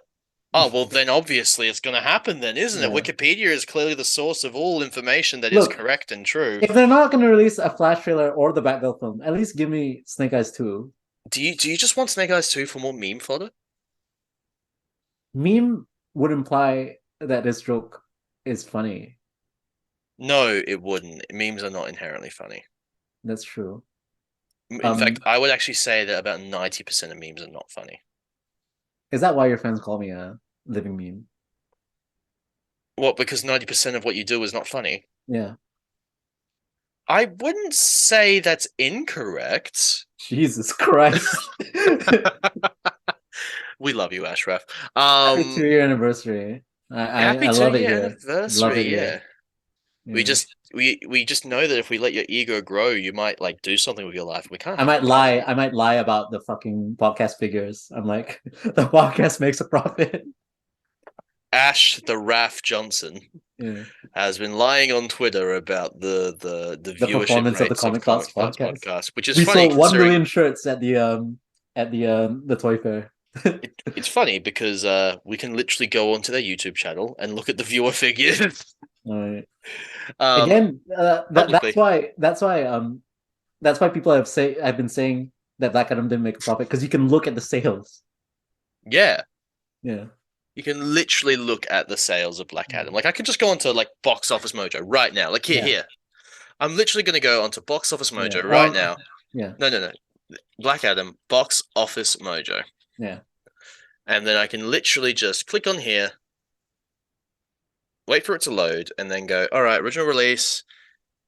Oh, well, then obviously it's going to happen then, isn't it? Yeah. Wikipedia is clearly the source of all information that is Look, correct and true. If they're not going to release a Flash trailer or the Batgirl film, at least give me Snake Eyes 2. Do you just want Snake Eyes 2 for more meme fodder? Meme would imply that this joke is funny. No, it wouldn't. Memes are not inherently funny. That's true. In fact, I would actually say that about 90% of memes are not funny. Is that why your fans call me a living meme? What, because 90% of what you do is not funny? Yeah. I wouldn't say that's incorrect. Jesus Christ. We love you, Ashraf. Happy 2-year anniversary. Happy I love it 2-year here. Love anniversary, it yeah. here. We just know that if we let your ego grow, you might like do something with your life. We can't. I might lie. I might lie about the fucking podcast figures. I'm like, the podcast makes a profit. Ash the Raff Johnson Yeah. has been lying on Twitter about the viewership performance of the rates Comic Thoughts podcast. podcast, which is We funny sold 1 considering million shirts at the toy fair. it's funny because we can literally go onto their YouTube channel and look at the viewer figures. All right. um, Again, publicly. that's why people have been saying that Black Adam didn't make a profit, because you can look at the sales. Yeah. Yeah. You can literally look at the sales of Black Adam. Like I could just go onto like Box Office Mojo right now. Like here. I'm literally going to go onto Box Office Mojo right now. Yeah. No. Black Adam Box Office Mojo. Yeah. And then I can literally just click on here, wait for it to load, and then go, all right, original release,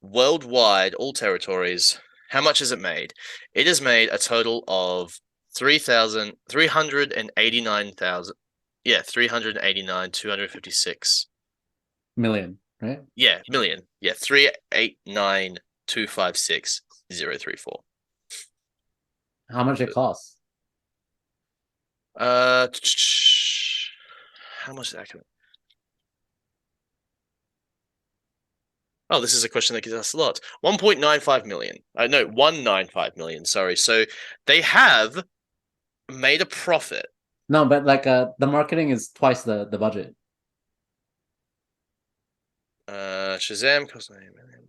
worldwide, all territories. How much has it made? It has made a total of 389,000. Yeah, 389,256 million, right? Yeah, million. Yeah, 389,256,034. How much it costs? How much is that? Oh, this is a question that gets asked a lot. 1.95 million. No, 195 million. Sorry. So they have made a profit. No, but like the marketing is twice the budget. Shazam cost 9 million.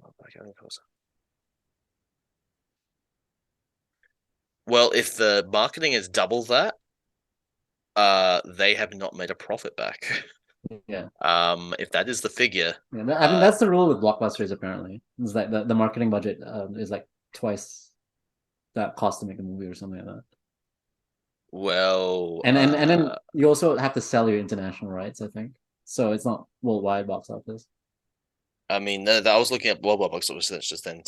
Well, if the marketing is double that, they have not made a profit back. Yeah. If that is the figure, I mean that's the rule with blockbusters. Apparently, it's like the marketing budget is like twice that cost to make a movie or something like that. Well, and then you also have to sell your international rights, I think. So it's not worldwide box office. I mean, I was looking at worldwide box office. That's just then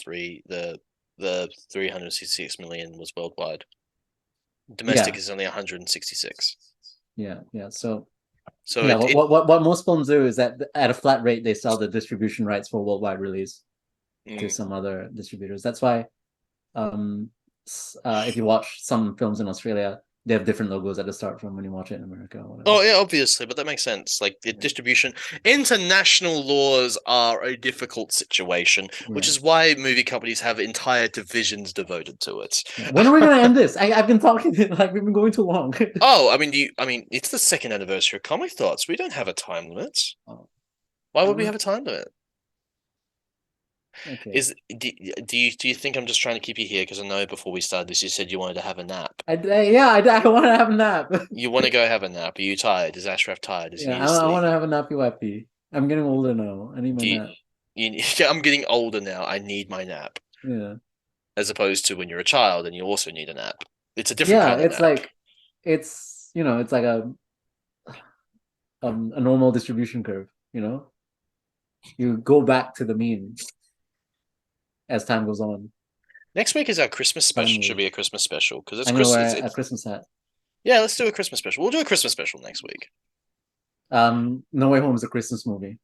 the 366 million was worldwide. Domestic is only 166. Yeah. So yeah, what most films do is that at a flat rate they sell the distribution rights for worldwide release to some other distributors. That's why, if you watch some films in Australia, they have different logos at the start from when you watch it in America. Or whatever. Oh yeah, obviously, but that makes sense. Like the distribution, international laws are a difficult situation, which is why movie companies have entire divisions devoted to it. When are we gonna end this? I've been talking like we've been going too long. Oh, I mean, it's the 2nd anniversary of Comic Thoughts. We don't have a time limit. Oh. Why would we have a time limit? Okay. Do you think I'm just trying to keep you here? Because I know before we started this, you said you wanted to have a nap. I want to have a nap. You want to go have a nap? Are you tired? Is Ashraf tired? Is he I want to have a nappy wappy. I'm getting older now. I need my nap. I'm getting older now. I need my nap. Yeah. As opposed to when you're a child and you also need a nap. It's a different kind of it's nap. like it's like a normal distribution curve. You go back to the mean as time goes on. Next week is our Christmas special. Should be a Christmas special because it's Christmas. A Christmas hat. Yeah, let's do a Christmas special. We'll do a Christmas special next week. No Way Home is a Christmas movie.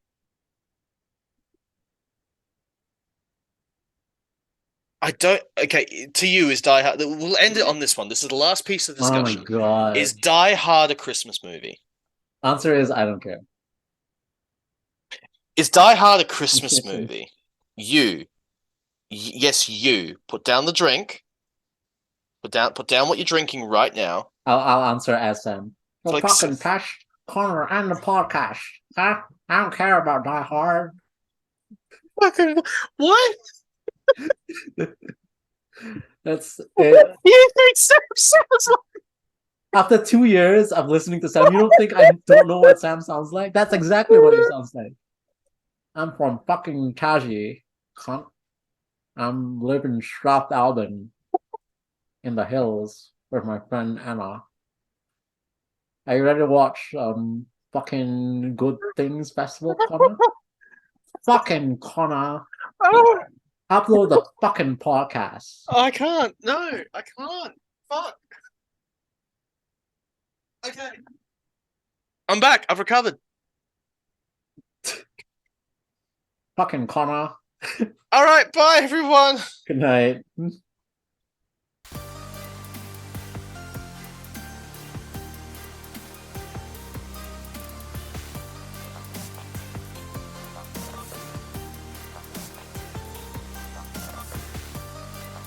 Okay, to you is Die Hard. We'll end it on this one. This is the last piece of discussion. Oh my god. Is Die Hard a Christmas movie? Answer is I don't care. Is Die Hard a Christmas movie? Yes, you. Put down the drink. Put down what you're drinking right now. I'll answer as Sam. The fucking Tash, Connor, and the podcast. Huh? I don't care about Die Hard. Fucking what? That's it. You think Sam sounds like? After 2 years of listening to Sam, you don't think I don't know what Sam sounds like? That's exactly what he sounds like. I'm from fucking Kaji, cunt. I'm living in Strath Alban in the hills with my friend Anna. Are you ready to watch fucking Good Things Festival, Connor? Fucking Connor. Oh, Upload the fucking podcast. I can't. No, I can't. Fuck. Okay. I'm back. I've recovered. Fucking Connor. All right. Bye, everyone. Good night.